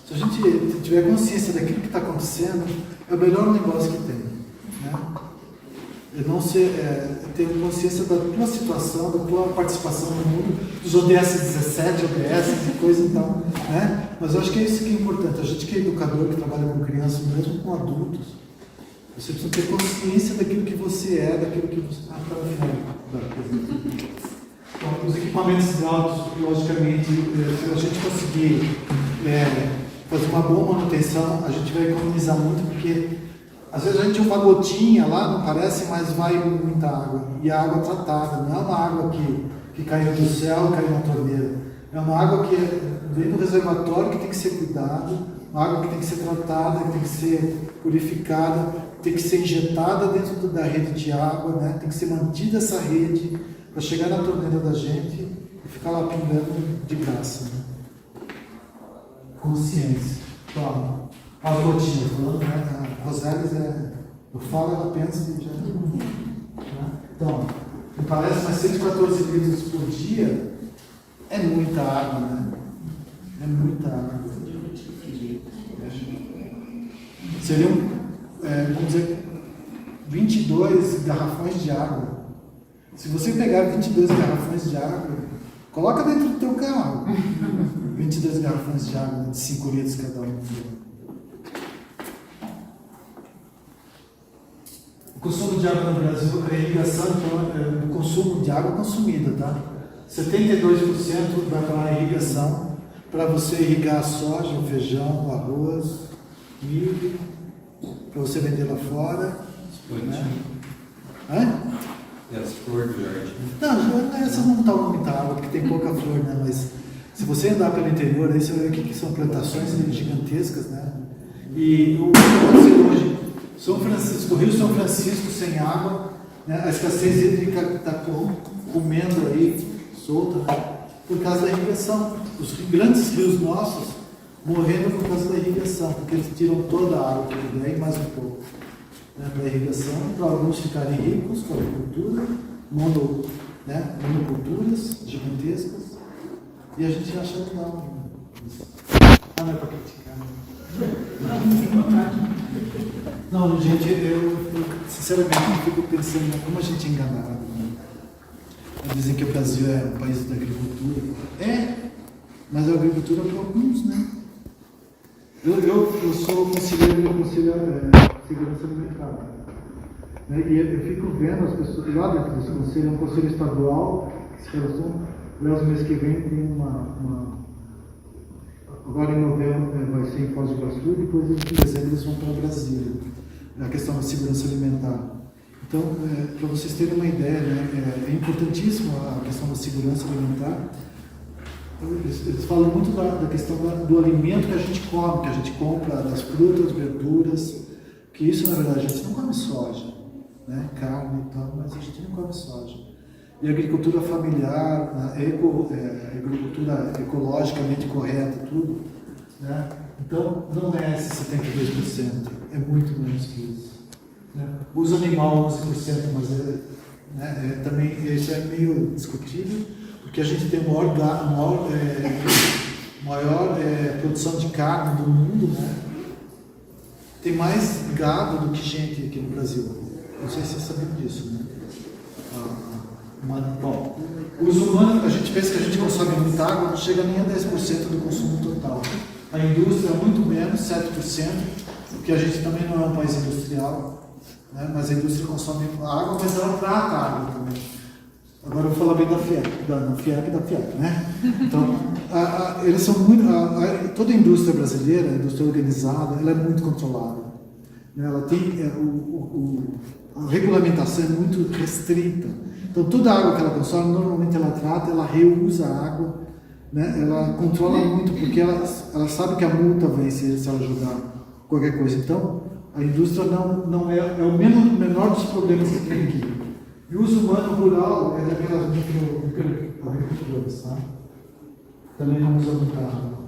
Speaker 4: Se a gente tiver consciência daquilo que está acontecendo, é o melhor negócio que tem. Né? É não ter consciência da tua situação, da tua participação no mundo, dos ODS 17, ODS e coisa e tal. Né? Mas eu acho que é isso que é importante. A gente que é educador, que trabalha com crianças, mesmo com adultos, você precisa ter consciência daquilo que você é, daquilo que você... Então, os equipamentos hidráulicos, logicamente, se a gente conseguir fazer uma boa manutenção, a gente vai economizar muito, porque às vezes a gente uma gotinha lá, não parece, mas vai muita água. E a água tratada, não é uma água que caiu do céu, caiu na torneira. É uma água que vem do reservatório, que tem que ser cuidado, uma água que tem que ser tratada, que tem que ser purificada, tem que ser injetada dentro da rede de água, né? Tem que ser mantida essa rede para chegar na torneira da gente e ficar lá pingando de graça. Né? Consciência. Toma. As gotinhas, falando, né? A Rosélis eu falo, ela pensa e já. Né? Então, me parece, mas 114 litros por dia é muita água, né? É muita água. Seriam, vamos dizer, 22 garrafões de água. Se você pegar 22 garrafões de água, coloca dentro do teu carro. 22 garrafões de água, de 5 litros cada um. O consumo de água no Brasil, a irrigação, então, o consumo de água consumida, tá? 72% vai para a irrigação, para você irrigar a soja, o feijão, o arroz, milho para você vender lá fora.
Speaker 3: Plantinha.
Speaker 4: Hã?
Speaker 3: E as flores do jardim.
Speaker 4: Não, essas não tomam muita água, porque tem pouca flor, né? Mas se você andar pelo interior, aí você vai ver que são plantações gigantescas, né? E hoje, São Francisco, o Rio São Francisco sem água, né? A escassez hídrica está comendo aí, solta, né? Por causa da irrigação. Os grandes rios nossos morreram por causa da irrigação, porque eles tiram toda a água que ele der e mais um pouco. Para a irrigação, para alguns ficarem ricos com a agricultura, monoculturas gigantescas, e a gente acha legal. Não é para criticar. Não, gente, eu sinceramente fico pensando como a gente é enganado. Né? Dizem que o Brasil é um país da agricultura. Mas a agricultura é para alguns, né? Eu sou conselheiro da segurança alimentar. Né? E eu fico vendo as pessoas lá dentro desse conselho, é um conselho estadual, que se relaciona. Aliás, o mês que vem tem agora em novembro vai ser em Foz do Iguaçu, depois em dezembro eles vão para Brasília, a questão da segurança alimentar. Então, para vocês terem uma ideia, né, é importantíssimo a questão da segurança alimentar. Eles falam muito da questão do alimento que a gente come, que a gente compra, das frutas, verduras, que isso, na verdade, a gente não come soja, né? Carne e tal, mas a gente não come soja. E a agricultura familiar, a agricultura ecologicamente correta, tudo, né? Então, não é esse 72%, é muito menos que isso. Né? Uso animal 11%, mas também isso é meio discutível, porque a gente tem maior produção de carne do mundo, né? Tem mais gado do que gente aqui no Brasil. Não sei se vocês sabiam disso, né? Bom, os humanos, a gente pensa que a gente consome muita água, não chega nem a 10% do consumo total. A indústria muito menos, 7%, porque a gente também não é um país industrial, né? Mas a indústria consome água, mas ela trata a água também. Agora eu vou falar bem da FIEP e da FIEP, né? Então, eles são muito. Toda a indústria brasileira, a indústria organizada, ela é muito controlada. Né? Ela tem. A regulamentação é muito restrita. Então, toda a água que ela consome, normalmente ela trata, ela reusa a água, né? Ela controla muito, porque ela sabe que a multa vem se ela jogar qualquer coisa. Então, a indústria não é o menor dos problemas que tem aqui. E o uso humano rural é daquelas microagriculturas, tá? Também não usa muita água.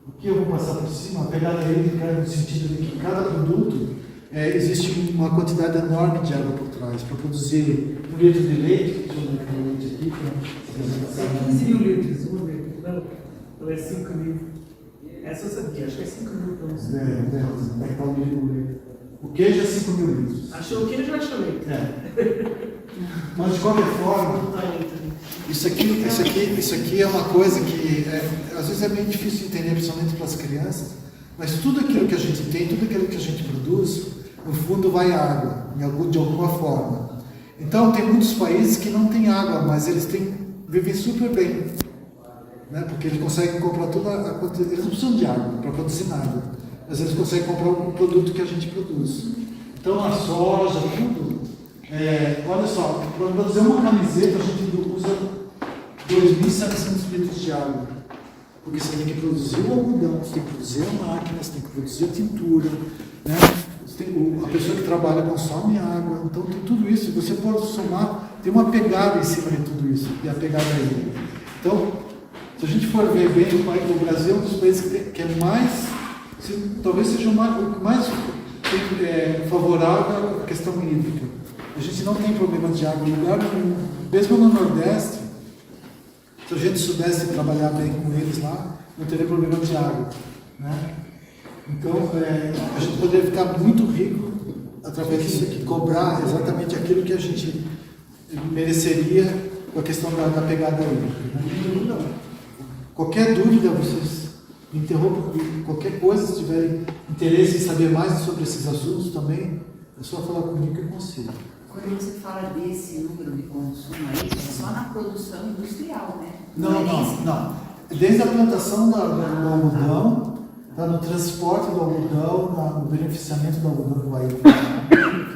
Speaker 4: O que eu vou passar por cima? A pegada hídrica no sentido de que cada produto existe uma quantidade enorme de água por trás. Para produzir 1 litro de leite, deixa eu ver aqui o leite aqui,
Speaker 7: para 15 mil litros, 1 litro, não é 5 mil. Essa eu sabia, acho que é 5 mil litros.
Speaker 4: O queijo é 5 mil litros.
Speaker 7: Achou o queijo, já achou leite.
Speaker 4: Mas de qualquer forma, isso aqui é uma coisa que às vezes é meio difícil de entender, principalmente para as crianças, mas tudo aquilo que a gente tem, tudo aquilo que a gente produz, no fundo vai água, de alguma forma. Então tem muitos países que não têm água, mas eles vivem super bem, né? Porque eles conseguem comprar eles não precisam de água para produzir nada, mas eles conseguem comprar o produto que a gente produz. Então a soja, tudo. Olha só, para produzir uma camiseta a gente usa 2.700 litros de água. Porque você tem que produzir o algodão, você tem que produzir a máquina, você tem que produzir a tintura, né? A pessoa que trabalha consome água, então tem tudo isso. Você pode somar, tem uma pegada em cima de tudo isso, e a pegada é hídrica. Então, se a gente for ver bem, o Brasil é um dos países que é mais, talvez seja o mais favorável à questão hídrica. A gente não tem problema de água em lugar nenhum. Mesmo no Nordeste, se a gente soubesse trabalhar bem com eles lá, não teria problema de água, né? Então, a gente poderia ficar muito rico através disso aqui, cobrar exatamente aquilo que a gente mereceria com a questão da pegada hídrica. Né? Qualquer dúvida, vocês me interrompam, qualquer coisa, se tiverem interesse em saber mais sobre esses assuntos também, é só falar comigo que eu consigo.
Speaker 6: Quando você fala desse número de consumo aí, é só na produção industrial, né?
Speaker 4: Não. Desde a plantação do algodão, tá no transporte do algodão, no beneficiamento do algodão do Bahia,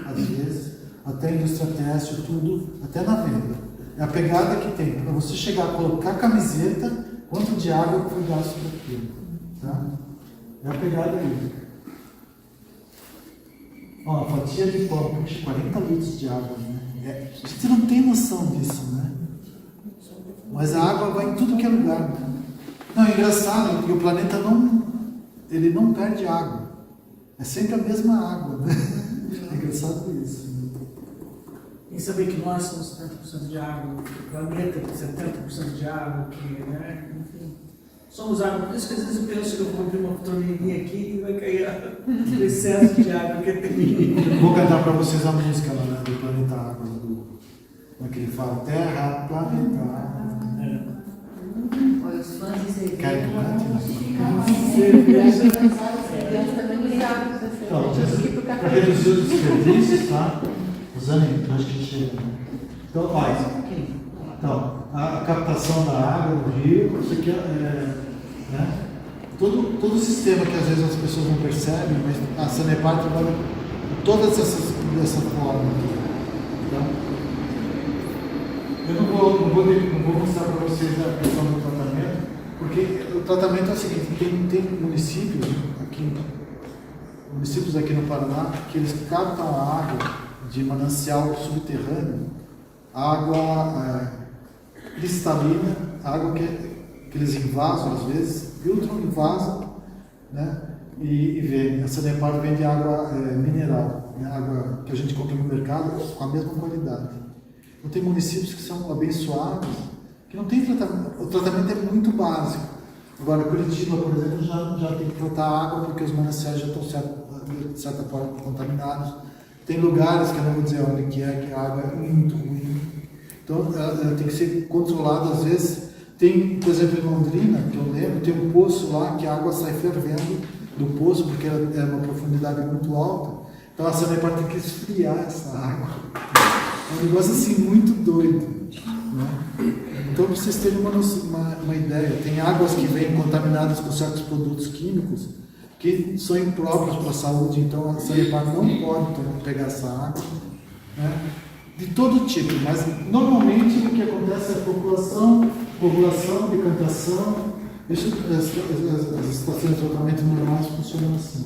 Speaker 4: às vezes, até a indústria têxtil, tudo, até na venda. É a pegada que tem, para você chegar a colocar a camiseta, quanto de água foi gasto por aquilo. Tá? É a pegada aí. Ó, a fatia de pão, 40 litros de água, né? A gente não tem noção disso, né? Mas a água vai em tudo que é lugar, né? Não, é engraçado, porque o planeta ele não perde água. É sempre a mesma água, né? É engraçado isso. Né?
Speaker 7: Em saber que nós somos 70% de água, o planeta tem 70% de água, que, né? Enfim, somos água. Por isso que às vezes eu penso que eu vou abrir uma torneirinha aqui e vai cair o excesso de água que é terrível.
Speaker 4: Vou cantar para vocês a música lá, né, do Planeta Água, como é que ele fala? Terra, planeta água.
Speaker 6: Olha, os fãs de cerveja
Speaker 4: Cai do
Speaker 6: vão
Speaker 4: canto,
Speaker 6: justificar
Speaker 4: para reduzir os desperdícios, tá? Usando, acho que chega. Então, faz. Então, a captação da água no rio, isso aqui né? Todo o sistema que às vezes as pessoas não percebem, mas a Sanepar trabalha com todas dessa forma aqui. Tá? Eu não vou mostrar para vocês a questão do tratamento, porque o tratamento é o seguinte, tem municípios aqui no Paraná que eles captam a água de manancial subterrâneo, água cristalina, água que eles invasam às vezes, filtram, invasam, né? E vende. A Sanepar vende água mineral, né? Água que a gente compra no mercado com a mesma qualidade. Então, tem municípios que são abençoados, que não tem tratamento. O tratamento é muito básico. Agora, Curitiba, por exemplo, já tem que tratar a água porque os mananciais já estão, de certa forma, contaminados. Tem lugares, que eu não vou dizer onde que a água é muito ruim. Então, ela tem que ser controlada. Às vezes, tem, por exemplo, em Londrina, que eu lembro, tem um poço lá que a água sai fervendo do poço, porque ela é uma profundidade muito alta. Então, a Sanepar tem que esfriar essa água. É um negócio assim muito doido, né? Então, para vocês terem uma ideia, tem águas que vêm contaminadas com certos produtos químicos que são impróprios para a saúde, então a Sanepar não pode pegar essa água, né? De todo tipo, mas normalmente o que acontece é a população, decantação, as estações de tratamento normais funcionam assim.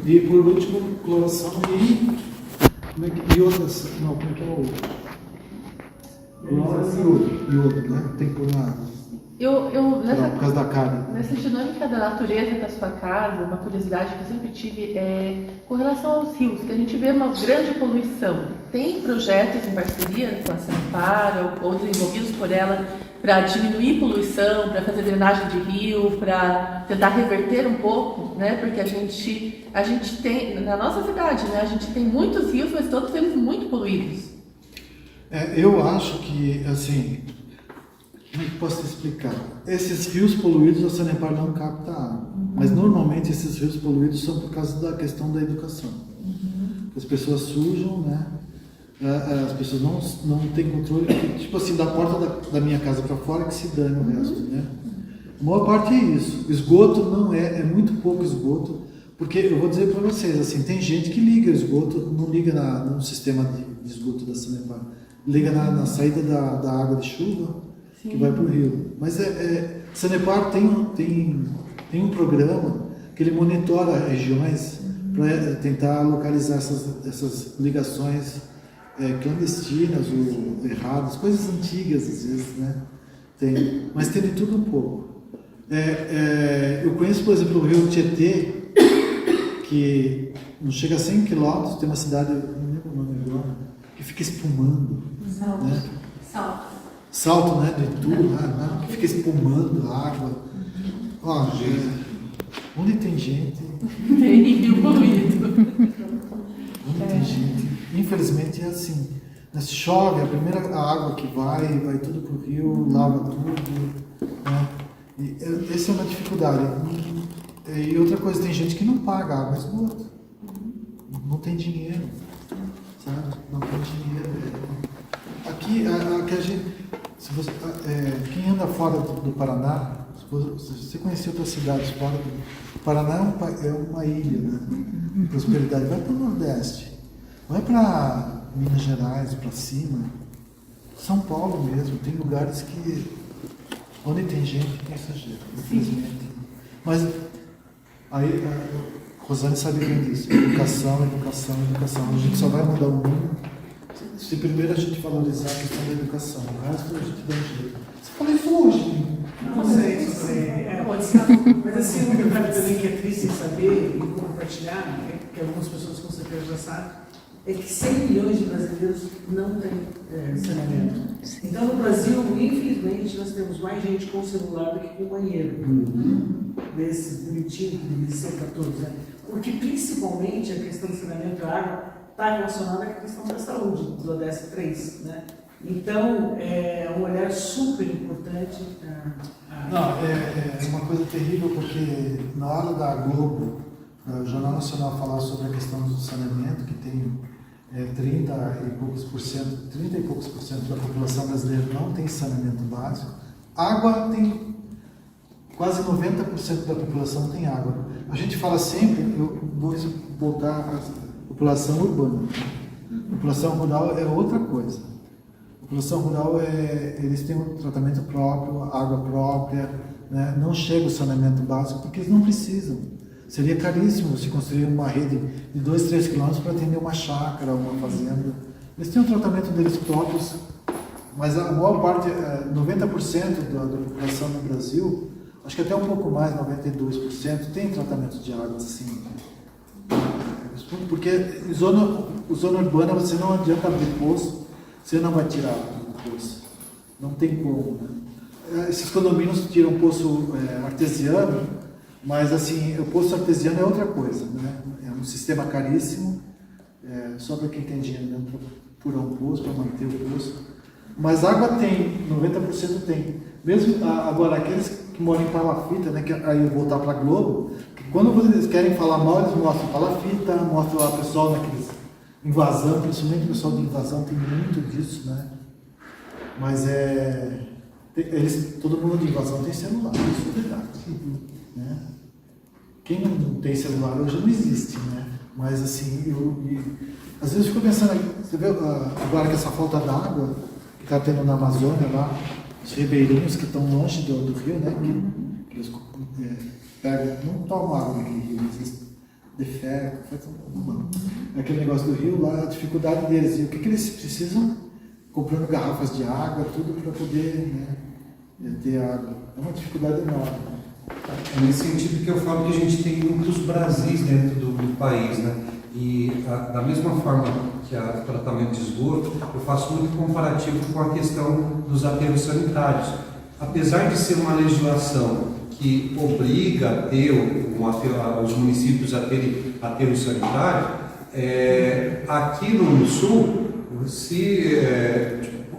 Speaker 4: E por último, cloração e outras. Não, como é que é o outro? Iodo, né? Tem que pôr na água. Por causa da carne.
Speaker 8: Nessa dinâmica da natureza da sua casa, uma curiosidade que eu sempre tive é com relação aos rios, que a gente vê uma grande poluição. Tem projetos em parceria com a Sanepar ou desenvolvidos por ela para diminuir poluição, para fazer drenagem de rio, para tentar reverter um pouco, né? Porque a gente tem, na nossa cidade, né? A gente tem muitos rios, mas todos eles muito poluídos.
Speaker 4: Eu acho que, assim, como é que posso te explicar? Esses rios poluídos a Sanepar não capta água, mas normalmente esses rios poluídos são por causa da questão da educação. As pessoas sujam, né? As pessoas não têm controle, tipo assim, da porta da minha casa para fora que se dane o resto, né? A maior parte é isso. Esgoto não é muito pouco esgoto, porque eu vou dizer para vocês, assim, tem gente que liga esgoto, não liga no sistema de esgoto da Sanepar, liga na saída da água de chuva, que vai para o rio. Mas Sanepar tem um programa que ele monitora regiões para tentar localizar essas ligações clandestinas ou erradas, coisas antigas às vezes, né? Mas tem de tudo um pouco. Eu conheço, por exemplo, o rio Tietê, que não chega a 100 quilômetros, tem uma cidade, não lembro o nome agora, que fica espumando. Né? Salto, né? De tudo lá, né? Que fica espumando a água. Ó, onde tem gente.
Speaker 8: Tem rio poluído.
Speaker 4: Onde tem gente. Infelizmente é assim. Se chove, a primeira água que vai tudo pro rio, lava tudo. Né? E essa é uma dificuldade. E outra coisa, tem gente que não paga água esgoto. Não tem dinheiro. Sabe? Não tem dinheiro. Aqui a gente. Quem anda fora do Paraná, Você conhecer outras cidades fora do Paraná, é uma ilha, né? De prosperidade. Vai para o Nordeste, vai para Minas Gerais, para cima, São Paulo mesmo. Tem lugares onde tem gente, tem sujeira, infelizmente. Mas aí, a Rosane sabe bem disso. Educação, educação, educação. A gente só vai mudar o mundo se primeiro a gente valorizar a questão da educação. O resto a gente dá um jeito. Você falou isso hoje.
Speaker 7: Não sei. Pode ser. Mas assim, um detalhe também que é triste em saber e compartilhar, que algumas pessoas com certeza já sabem, é que 100 milhões de brasileiros não têm saneamento. Então, no Brasil, infelizmente, nós temos mais gente com celular do que com banheiro. Desse bonitinho que deveria ser para todos. Né? Porque, principalmente, a questão do saneamento da água está relacionada com a questão da saúde, do ODS 3. Né? Então, é um olhar super importante.
Speaker 4: Não, é uma coisa terrível, porque na hora da Globo, o Jornal Nacional falar sobre a questão do saneamento, que tem 30 e poucos por cento da população brasileira não tem saneamento básico. Água tem quase 90% da população tem água. A gente fala sempre, eu vou voltar à população urbana. A população rural é outra coisa. A população rural eles têm um tratamento próprio, água própria, né? Não chega o saneamento básico porque eles não precisam. Seria caríssimo se construir uma rede de 2, 3 quilômetros para atender uma chácara, uma fazenda. Eles têm um tratamento deles próprios, mas a maior parte, 90% da população no Brasil, acho que até um pouco mais, 92%, tem tratamento de água assim. Porque em zona urbana você não adianta abrir poço, você não vai tirar o poço. Não tem como. Né? Esses condomínios tiram poço artesiano, mas assim, o poço artesiano é outra coisa, né? É um sistema caríssimo, só para quem tem dinheiro mesmo para furar um poço, para manter o poço. Mas água tem, 90% tem. Mesmo agora, aqueles que moram em palafita, né? Que aí eu voltar para a Globo, que quando vocês querem falar mal, eles mostram palafita, mostram o pessoal naqueles invasão, principalmente o pessoal de invasão tem muito disso, né? Mas todo mundo de invasão tem celular, isso é verdade. Né? Quem não tem celular hoje não existe, né? Mas assim, às vezes eu fico pensando, você vê agora que essa falta d'água que está tendo na Amazônia lá, os ribeirinhos que estão longe do rio, né? Que eles pegam, não tomam água naquele rio, eles defecam, aquele negócio do rio lá, a dificuldade deles, e o que eles precisam? Comprando garrafas de água, tudo para poder, né, ter água. É uma dificuldade enorme.
Speaker 3: É nesse sentido que eu falo que a gente tem muitos Brasis dentro do país, né? E da mesma forma que o tratamento de esgoto, eu faço muito comparativo com a questão dos aterros sanitários. Apesar de ser uma legislação que obriga a ter os municípios a terem aterro sanitário, aqui no Sul,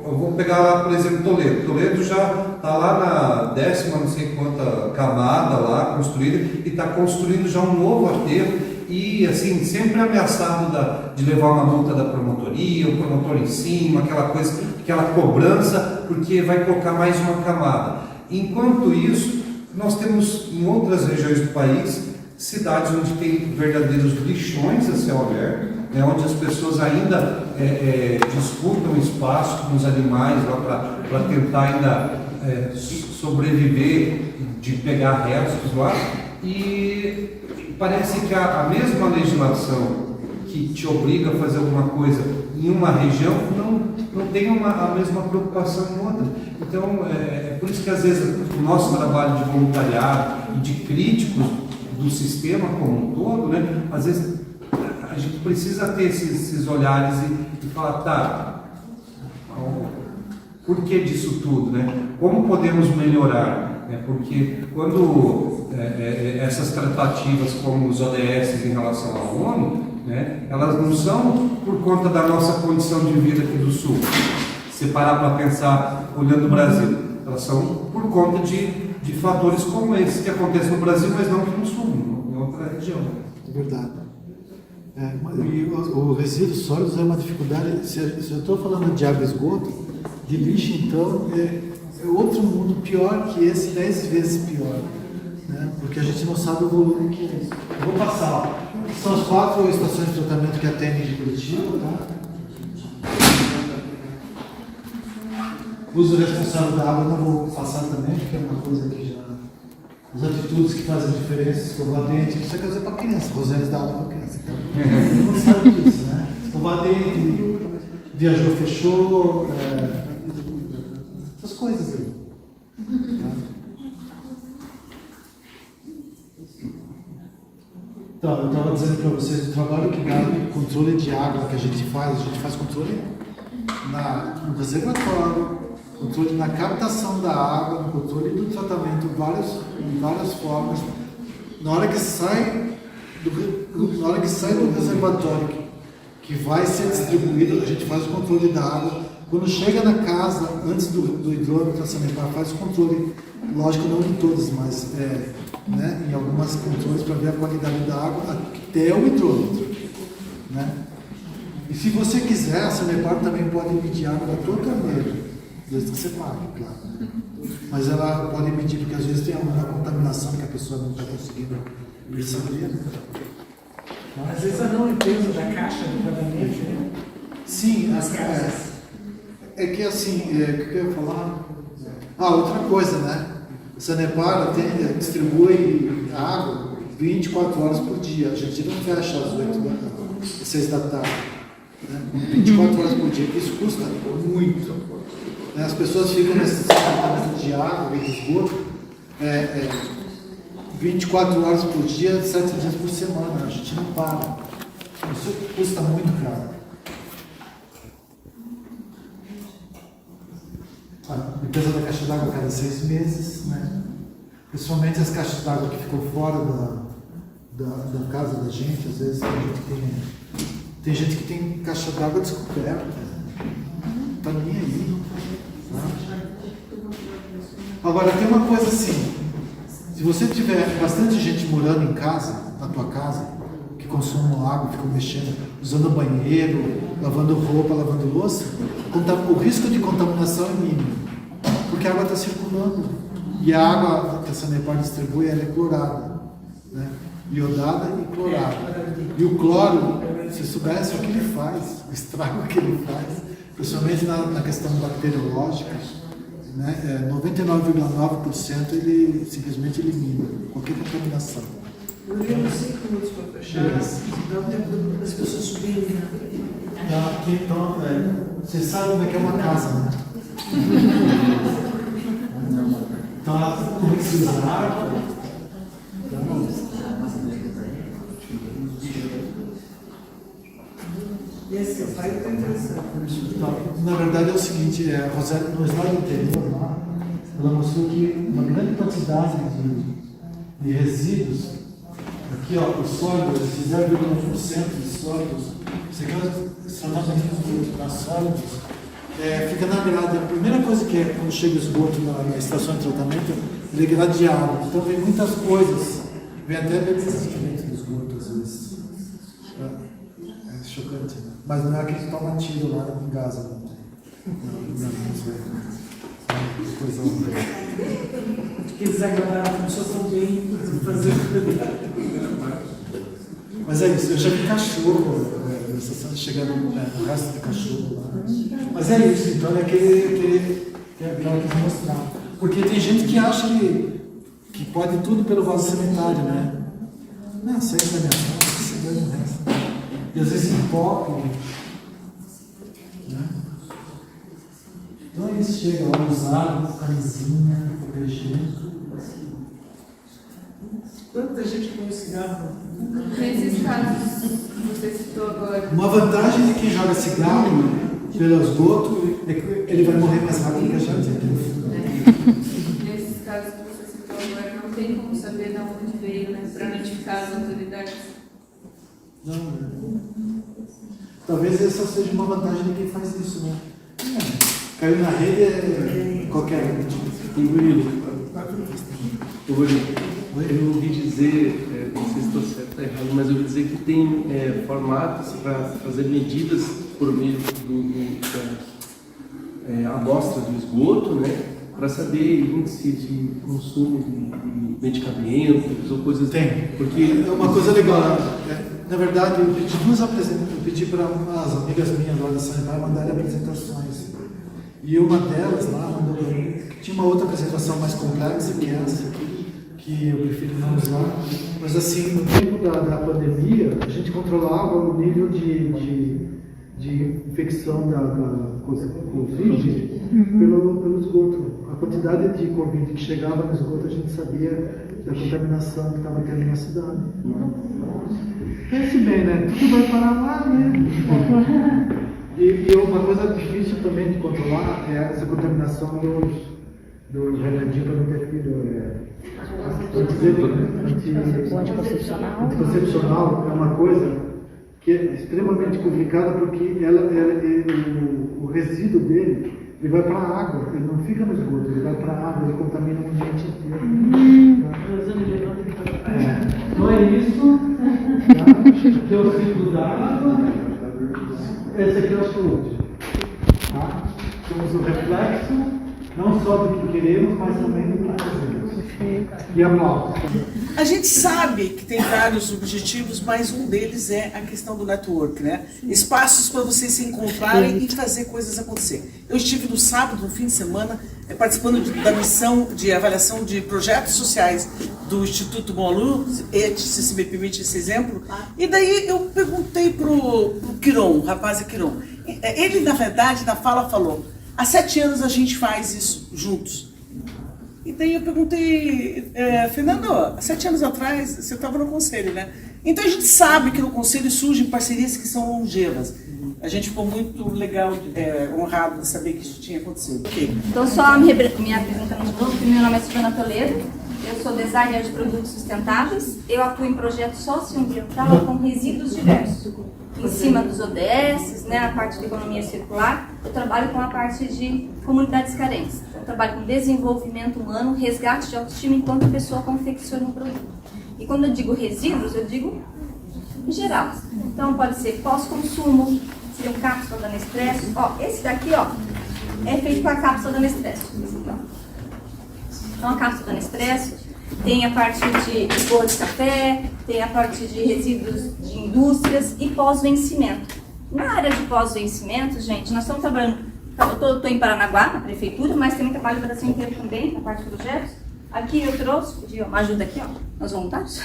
Speaker 3: eu vou pegar lá, por exemplo, Toledo. Toledo já está lá na 10ª, não sei quanta camada lá construída, e está construindo já um novo aterro, e assim, sempre ameaçado de levar uma multa da promotoria, o promotor em cima, aquela coisa, aquela cobrança, porque vai colocar mais uma camada. Enquanto isso, nós temos em outras regiões do país cidades onde tem verdadeiros lixões a céu aberto, né, onde as pessoas ainda disputam espaço com os animais lá para tentar ainda sobreviver, de pegar restos lá, e parece que a mesma legislação que te obriga a fazer alguma coisa em uma região não tem a mesma preocupação em outra. Então, é por isso que às vezes o nosso trabalho de voluntariado e de críticos do sistema como um todo, né, às vezes a gente precisa ter esses olhares e falar, tá, por que disso tudo, né? Como podemos melhorar? Porque quando essas tratativas como os ODS em relação à ONU, né, elas não são por conta da nossa condição de vida aqui do Sul. Se parar para pensar, olhando o Brasil, elas são por conta de fatores como esse que acontecem no Brasil, mas não aqui no Sul, em outra região.
Speaker 4: É verdade. E o resíduos sólidos é uma dificuldade. Se eu estou falando de água e esgoto, de lixo, então, é outro mundo pior que esse, 10 vezes pior, né? Porque a gente não sabe o volume que é. Eu vou passar, ó. São as 4 estações de tratamento que atendem de Curitiba, tá? Uso responsável da água, eu não vou passar também, porque é uma coisa que já... As atitudes que fazem diferença, escovar dente, isso é coisa para criança, Rosane dá aula para criança, então todo mundo sabe disso, né? Escovar dente, viajou, fechou, essas coisas aí. Então, eu estava dizendo para vocês do trabalho que dá o controle de água que a gente faz controle no reservatório, controle na captação da água, no controle do tratamento, em várias formas. Na hora que sai do reservatório, que vai ser distribuído, a gente faz o controle da água. Quando chega na casa, antes do hidrômetro, a Sanepar faz o controle, lógico, não em todos, mas né, em algumas controles para ver a qualidade da água até o hidrômetro, né? E se você quiser, a Sanepar também pode medir água da tua torneira, desde que você pague, claro. Mas ela pode medir, porque às vezes tem alguma contaminação que a pessoa não está conseguindo perceber.
Speaker 7: Às vezes a não limpeza da caixa do tratamento, né?
Speaker 4: Sim,
Speaker 7: As caixas.
Speaker 4: é que assim, o que eu ia falar? Outra coisa, né? A Sanepar distribui água 24 horas por dia. A gente não fecha às 6 da tarde. Né? 24 horas por dia. Isso custa muito. Né? As pessoas ficam nesse tratamento de água e de esgoto 24 horas por dia, 7 dias por semana. A gente não para. Isso custa muito caro. A limpeza da caixa d'água a cada 6 meses, né? Principalmente as caixas d'água que ficam fora da casa da gente, às vezes tem gente que tem caixa d'água descoberta, não tá nem aí. Né? Agora tem uma coisa assim, se você tiver bastante gente morando em casa, na tua casa, que consumam água, ficam mexendo, usando o banheiro, lavando roupa, lavando louça, o risco de contaminação é mínimo, porque a água está circulando. E a água que a Sanepar distribui, ela é clorada, né? Iodada e clorada. E o cloro, se soubesse o que ele faz, o estrago que ele faz, principalmente na questão bacteriológica, né? 99,9% ele simplesmente elimina qualquer contaminação.
Speaker 7: Eu lembro 5 minutos para fechar. Dá tempo das pessoas subirem.
Speaker 4: Então, você sabe como é que é uma casa, né? Então, ela precisa de água.
Speaker 7: E esse slide está interessante.
Speaker 4: Então, na verdade é o seguinte, a Rosane, no slide anterior, lá, ela mostrou que uma grande quantidade de resíduos, aqui ó, os sólidos, esses 0,1% de sólidos, isso aqui é os tratamentos das sólidos, fica na grade. A primeira coisa que é quando chega o esgoto na estação de tratamento, ele é gradeado. Então vem muitas coisas, vem até bebidas diferentes do esgoto às vezes. É chocante, né? Mas não é aquele que toma tiro lá em Gaza, não tem. Não é coisa horrível.
Speaker 7: Que desagradável, a pessoa tão bem fazer.
Speaker 4: Mas é isso, eu já vi cachorro, chegando no resto do cachorro lá. Mas é isso, então é aquele que eu quis mostrar. Porque tem gente que acha que pode tudo pelo vaso sanitário, né? Não, sai da minha casa, sai da minha casa. E às vezes entope, né? Então é isso, chega lá usado, camisinha, protegido.
Speaker 7: Quanta gente põe cigarro?
Speaker 9: Nesses casos que você citou agora.
Speaker 4: Uma vantagem de quem joga cigarro pelo esgoto é que ele vai morrer mais rápido que a gente.
Speaker 9: Nesses casos que você citou agora, não tem como saber de onde veio, né? Para notificar as autoridades.
Speaker 4: Não. Talvez essa seja uma vantagem de quem faz isso, né? Caiu na rede qualquer um.
Speaker 5: Eu ouvi dizer, não sei se estou certo ou errado, mas eu ouvi dizer que tem formatos para fazer medidas por meio da amostra do esgoto, né? para saber índice de consumo de medicamentos ou coisas assim.
Speaker 4: Tem, porque é uma coisa legal. Na verdade, eu pedi para umas amigas minhas lá da Sanitária mandarem apresentações. E uma delas lá mandou para mim, tinha uma outra apresentação mais complexa que essa aqui, que eu prefiro não usar. Mas assim, no tempo da pandemia, a gente controlava o nível de infecção da Covid pelo esgoto. A quantidade de Covid que chegava no esgoto, a gente sabia da contaminação que estava tendo na cidade. Pense bem, né? Tudo vai parar lá, né? E uma coisa difícil também de controlar é essa contaminação do remedinho para não ter filho. Anticoncepcional é uma coisa que é extremamente complicada porque o resíduo dele ele vai para a água, ele não fica no esgoto, ele vai para a água, ele contamina o ambiente inteiro. Então é isso. Aqui é o ciclo da água. Esse aqui é o saúde. Tá? Temos o reflexo, não só do que queremos, mas também do que fazemos. E aplausos.
Speaker 2: A gente sabe que tem vários objetivos, mas um deles é a questão do network, né? Espaços para vocês se encontrarem e fazer coisas acontecer. Eu estive no sábado, no fim de semana, participando da missão de avaliação de projetos sociais do Instituto Bom Aluno, se me permite esse exemplo, e daí eu perguntei pro Quiron, o rapaz Quiron. Ele, na verdade, na fala falou, há 7 anos a gente faz isso juntos. E daí eu perguntei, Fernando, há 7 anos atrás você estava no conselho, né? Então a gente sabe que no conselho surgem parcerias que são longevas. A gente ficou muito legal, honrado de saber que isso tinha acontecido. Okay.
Speaker 6: Então, só me apresentando de novo, meu nome é Silvana Toledo, eu sou designer de produtos sustentáveis, eu atuo em projetos socioambiental com resíduos diversos. Em cima dos ODS, né, na parte de economia circular, eu trabalho com a parte de comunidades carentes. Eu trabalho com desenvolvimento humano, resgate de autoestima enquanto a pessoa confecciona um produto. E quando eu digo resíduos, eu digo em geral. Então pode ser pós-consumo, seria um cápsula da Nespresso. Ó, esse daqui, ó, é feito com a cápsula da Nespresso. Então a cápsula da Nespresso tem a parte de borra de café, tem a parte de resíduos de indústrias e pós-vencimento. Na área de pós-vencimento, gente, nós estamos trabalhando, eu estou em Paranaguá, na prefeitura, mas também trabalho no Brasil inteiro também, na parte de projetos. Aqui eu trouxe, uma ajuda aqui, ó, aos voluntários.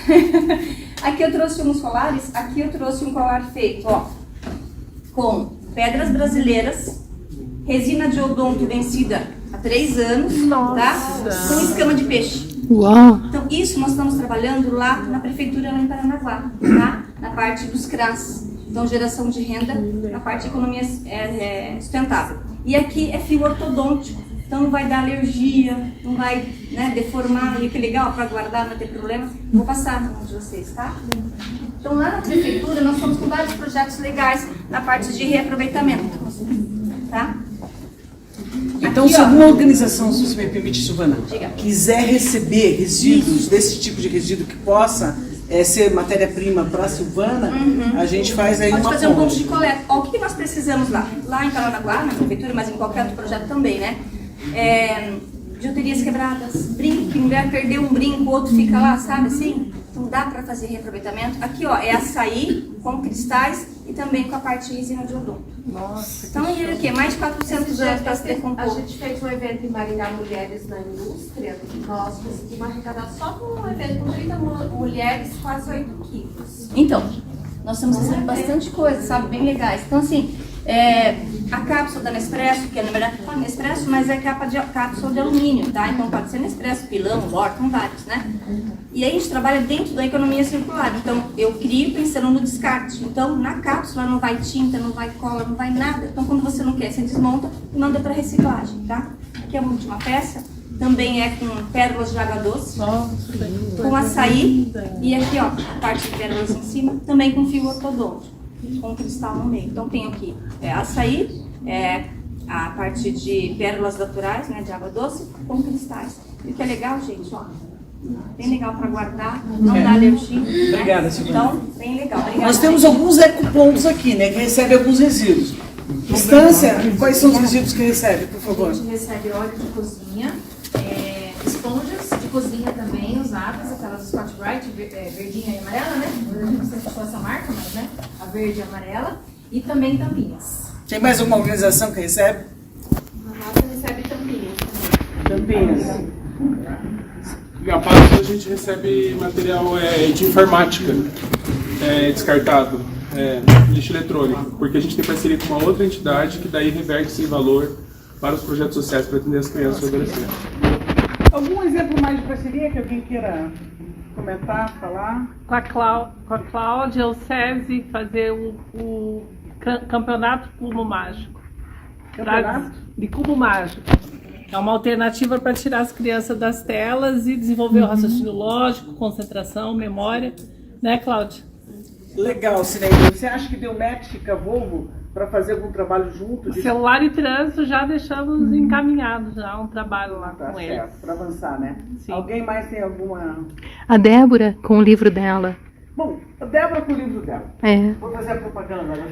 Speaker 6: Aqui eu trouxe uns colares, aqui eu trouxe um colar feito, ó, com pedras brasileiras, resina de odonto vencida há 3 anos, tá? Com escama de peixe.
Speaker 1: Uau!
Speaker 6: Então isso nós estamos trabalhando lá na prefeitura, lá em Paranaguá, tá? Na parte dos CRAS, então geração de renda, na parte de economia sustentável. E aqui é fio ortodôntico, então não vai dar alergia, não vai, né, deformar, e que legal, para guardar, não ter problema. Vou passar na mão de vocês, tá? Então lá na prefeitura nós estamos com vários projetos legais na parte de reaproveitamento, tá?
Speaker 2: Então,
Speaker 6: aqui,
Speaker 2: se
Speaker 6: ó,
Speaker 2: alguma organização, se você me permite, Silvana,
Speaker 6: diga,
Speaker 2: quiser receber resíduos, desse tipo de resíduo que possa ser matéria-prima para a Silvana, a gente faz aí
Speaker 6: pode
Speaker 2: uma
Speaker 6: fazer um ponto
Speaker 2: ponte.
Speaker 6: de coleta. Ó, o que nós precisamos lá? Lá em Paranaguá, na prefeitura, mas em qualquer outro projeto também, né? Bijuterias quebradas, brinco, que mulher perdeu um brinco, o outro fica lá, sabe assim? Então dá para fazer reaproveitamento. Aqui, ó, é açaí com cristais e também com a parte de resina de odonto.
Speaker 8: Nossa.
Speaker 6: Então, e o quê? Mais de 400 anos para se decompor.
Speaker 9: A gente fez um evento em Maringá, Mulheres na Indústria. Nós conseguimos arrecadar só com um evento com 30 mulheres, quase 8 quilos.
Speaker 6: Então, nós estamos fazendo bastante coisa, sabe? Bem legais. Então, assim, a cápsula da Nespresso, que é na verdade não é Nespresso, mas é cápsula de alumínio, tá? Então pode ser Nespresso, Pilão, Lorton, vários, né? E aí a gente trabalha dentro da economia circular. Então eu crio pensando no descarte. Então na cápsula não vai tinta, não vai cola, não vai nada. Então quando você não quer, você desmonta e manda para reciclagem, tá? Aqui é a última peça. Também é com pérolas de água doce, com açaí. E aqui, ó, a parte de pérolas em cima, também com fio ortodôntico, com cristal no meio. Então tem aqui açaí, a parte de pérolas naturais, né, de água doce, com cristais. E o que é legal, gente, ó, bem legal para guardar, não dá alergia.
Speaker 2: Obrigada,
Speaker 6: né?
Speaker 2: Silvana.
Speaker 6: Então, bem legal. Obrigada,
Speaker 2: Nós temos
Speaker 6: gente.
Speaker 2: alguns ecopontos aqui, né, que recebem alguns resíduos. Estância, quais são os resíduos que recebe, por
Speaker 6: A
Speaker 2: favor?
Speaker 6: gente recebe óleo de cozinha, esponjas de cozinha também usadas, aquelas Scotch Brite, verdinha e amarela, né? Eu não sei se achou essa marca, mas né? A verde e amarela. E também tampinhas.
Speaker 2: Tem mais alguma organização que recebe?
Speaker 9: A nossa recebe tampinhas
Speaker 2: Tampinhas.
Speaker 10: E a parte a gente recebe material de informática descartado, lixo eletrônico, porque a gente tem parceria com uma outra entidade que daí reverte esse valor para os projetos sociais para atender as crianças e adolescentes.
Speaker 2: Algum exemplo mais de parceria que alguém queira comentar, falar?
Speaker 11: Com a Cláudia, o SESI fazer o campeonato Cubo Mágico.
Speaker 2: Campeonato?
Speaker 11: De Cubo Mágico. É uma alternativa para tirar as crianças das telas e desenvolver o raciocínio lógico, concentração, memória. Né, Cláudia?
Speaker 2: Legal, Cineide. Você acha que deu match com a Volvo para fazer algum trabalho junto?
Speaker 11: O celular e trânsito já deixamos encaminhados, já um trabalho lá
Speaker 2: Tá
Speaker 11: com eles.
Speaker 2: certo, para avançar, né?
Speaker 11: Sim.
Speaker 2: Alguém mais tem alguma...
Speaker 1: A Débora, com o livro dela.
Speaker 2: Bom, a Débora com o livro dela.
Speaker 1: É.
Speaker 2: Vou fazer a propaganda, né?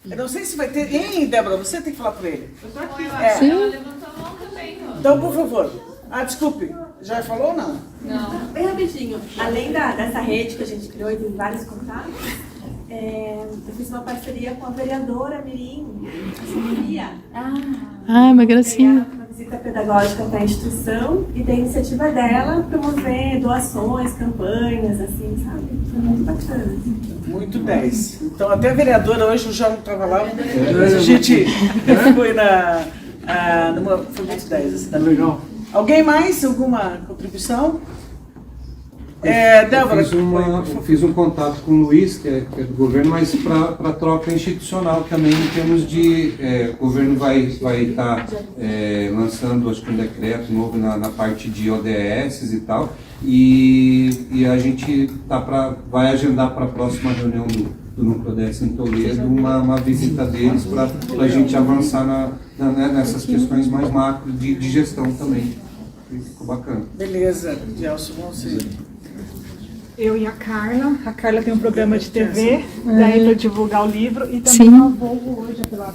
Speaker 2: Eu não sei se vai ter... Hein, Débora, você tem que falar para ele.
Speaker 9: Eu tô aqui.
Speaker 1: Sim.
Speaker 9: Ela levantou a mão também, ó.
Speaker 2: Então, por favor. Desculpe. Já falou ou não?
Speaker 9: Bem rapidinho. Além dessa rede que a gente criou e tem vários contatos, eu fiz uma parceria com a vereadora Mirim, a Sofia.
Speaker 1: Ah, uma gracinha.
Speaker 9: Uma visita pedagógica para a instituição e da iniciativa dela promover doações, campanhas, assim, sabe? Foi muito bacana.
Speaker 2: Muito 10. Então, até a vereadora hoje, eu já não estava lá, mas a gente foi foi muito 10. Assim, tá legal. Alguém mais? Alguma contribuição? Débora.
Speaker 3: Eu fiz um contato com o Luiz, que é do governo, mas para troca institucional também, em termos de... o governo vai estar lançando, acho que um decreto novo na parte de ODS e tal, e a gente vai agendar para a próxima reunião do Núcleo ODS em Toledo uma visita deles para a gente avançar nessas questões mais macro de gestão também. Ficou bacana.
Speaker 2: Beleza, Gelson, vamos ver.
Speaker 12: Eu e a Carla. A Carla tem um programa de TV, daí para divulgar o livro, e também
Speaker 1: Sim.
Speaker 12: uma Volvo hoje, pela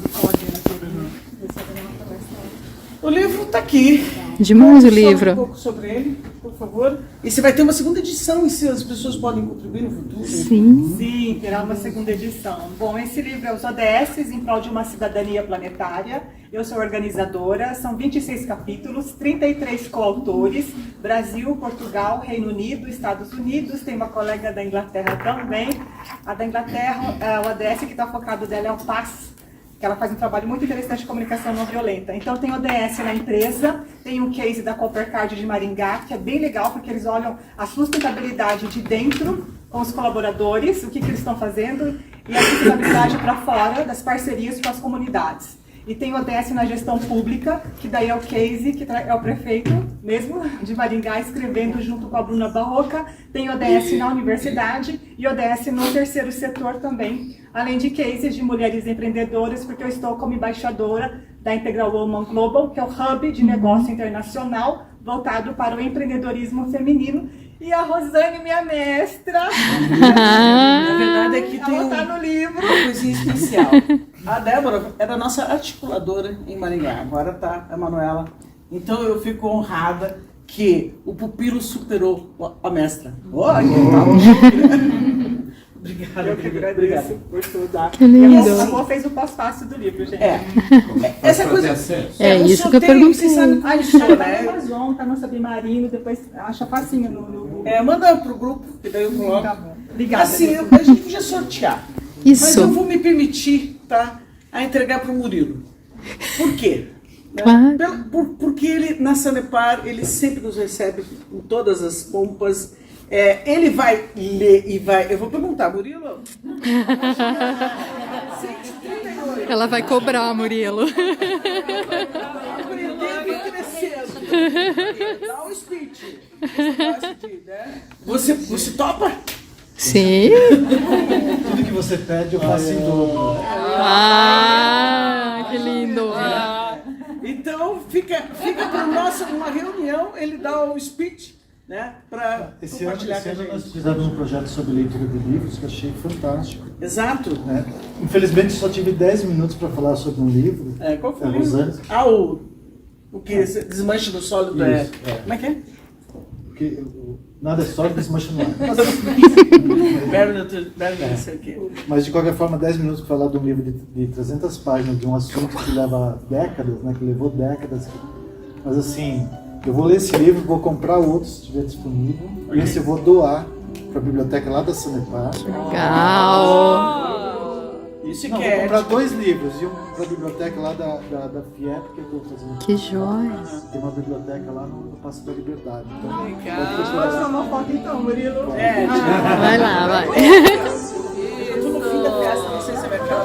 Speaker 2: O livro está aqui.
Speaker 1: Demais o
Speaker 2: Fala
Speaker 1: livro.
Speaker 2: um pouco sobre ele, por favor. E você vai ter uma segunda edição, e se as pessoas podem contribuir no futuro?
Speaker 1: Sim.
Speaker 12: Sim, terá uma segunda edição. Bom, esse livro é os ODS em prol de uma cidadania planetária. Eu sou organizadora, são 26 capítulos, 33 coautores, Brasil, Portugal, Reino Unido, Estados Unidos, tem uma colega da Inglaterra também. A da Inglaterra, o ODS que está focado dela é o PAS, que ela faz um trabalho muito interessante de comunicação não violenta. Então tem ODS na empresa, tem um case da Coppercard de Maringá, que é bem legal, porque eles olham a sustentabilidade de dentro com os colaboradores, o que eles estão fazendo, e a sustentabilidade para fora, das parcerias com as comunidades. E tem o ODS na gestão pública, que daí é o case, que é o prefeito mesmo de Maringá escrevendo junto com a Bruna Barroca. Tem o ODS na universidade e o ODS no terceiro setor também, além de cases de mulheres empreendedoras, porque eu estou como embaixadora da Integral Woman Global, que é o hub de negócio internacional voltado para o empreendedorismo feminino. E a Rosane, minha mestra.
Speaker 2: Na verdade, aqui tem
Speaker 12: Ela tá no livro.
Speaker 2: uma coisinha especial. A Débora era a nossa articuladora em Maringá, agora tá a Manuela. Então eu fico honrada que o pupilo superou a mestra. Obrigado.
Speaker 12: Eu que agradeço por tudo.
Speaker 1: Que lindo.
Speaker 12: E a Rô fez o pós-fácil do livro, gente.
Speaker 2: Essa coisa...
Speaker 1: Isso que eu perguntei.
Speaker 12: A gente tá no Amazon, tá no Submarino, depois acha facinho no...
Speaker 2: manda pro grupo, que daí eu coloco.
Speaker 12: Tá bom. Obrigada.
Speaker 2: Assim, a gente podia sortear.
Speaker 1: Isso.
Speaker 2: Mas eu vou me permitir, a entregar pro Murilo. Por quê?
Speaker 1: Claro.
Speaker 2: Porque ele, na Sanepar, ele sempre nos recebe com todas as pompas. Ele vai ler e vai... Eu vou perguntar, Murilo? 132.
Speaker 1: Ela vai cobrar, Murilo.
Speaker 2: Dá um speech. Você topa?
Speaker 1: Sim.
Speaker 4: Tudo que você pede, eu faço em dobro.
Speaker 1: Que lindo.
Speaker 2: Então, fica para nós uma reunião, ele dá o speech, né, para
Speaker 4: Esse ano
Speaker 2: compartilhar com a
Speaker 4: nós
Speaker 2: gente.
Speaker 4: fizemos um projeto sobre leitura de livros que eu achei fantástico.
Speaker 2: Exato.
Speaker 4: Né? Infelizmente só tive 10 minutos para falar sobre um livro.
Speaker 2: Qual foi
Speaker 4: da
Speaker 2: o livro?
Speaker 4: Rosane.
Speaker 2: Ah, o que desmanche no sólido é.
Speaker 4: Isso, é.
Speaker 2: Como é que é?
Speaker 4: Porque nada é sólido, desmancha no ar.
Speaker 2: Não sei o quê.
Speaker 4: Mas de qualquer forma, 10 minutos para falar de um livro de 300 páginas, de um assunto que leva décadas, né, que levou décadas. Mas assim, eu vou ler esse livro, vou comprar outro se estiver disponível. E esse eu vou doar para a biblioteca lá da Sanepar.
Speaker 1: Legal!
Speaker 2: Isso
Speaker 4: Não,
Speaker 2: que
Speaker 4: vou
Speaker 2: é.
Speaker 4: comprar 2 livros e um para a biblioteca lá da FIEP, que eu estou fazendo.
Speaker 1: Que joia!
Speaker 4: Tem uma biblioteca lá no Passo da Liberdade. Então,
Speaker 12: Posso tirar uma foto então, Murilo?
Speaker 1: Vai lá, vai.
Speaker 2: Eu tô no fim da festa, não sei se você vai ficar.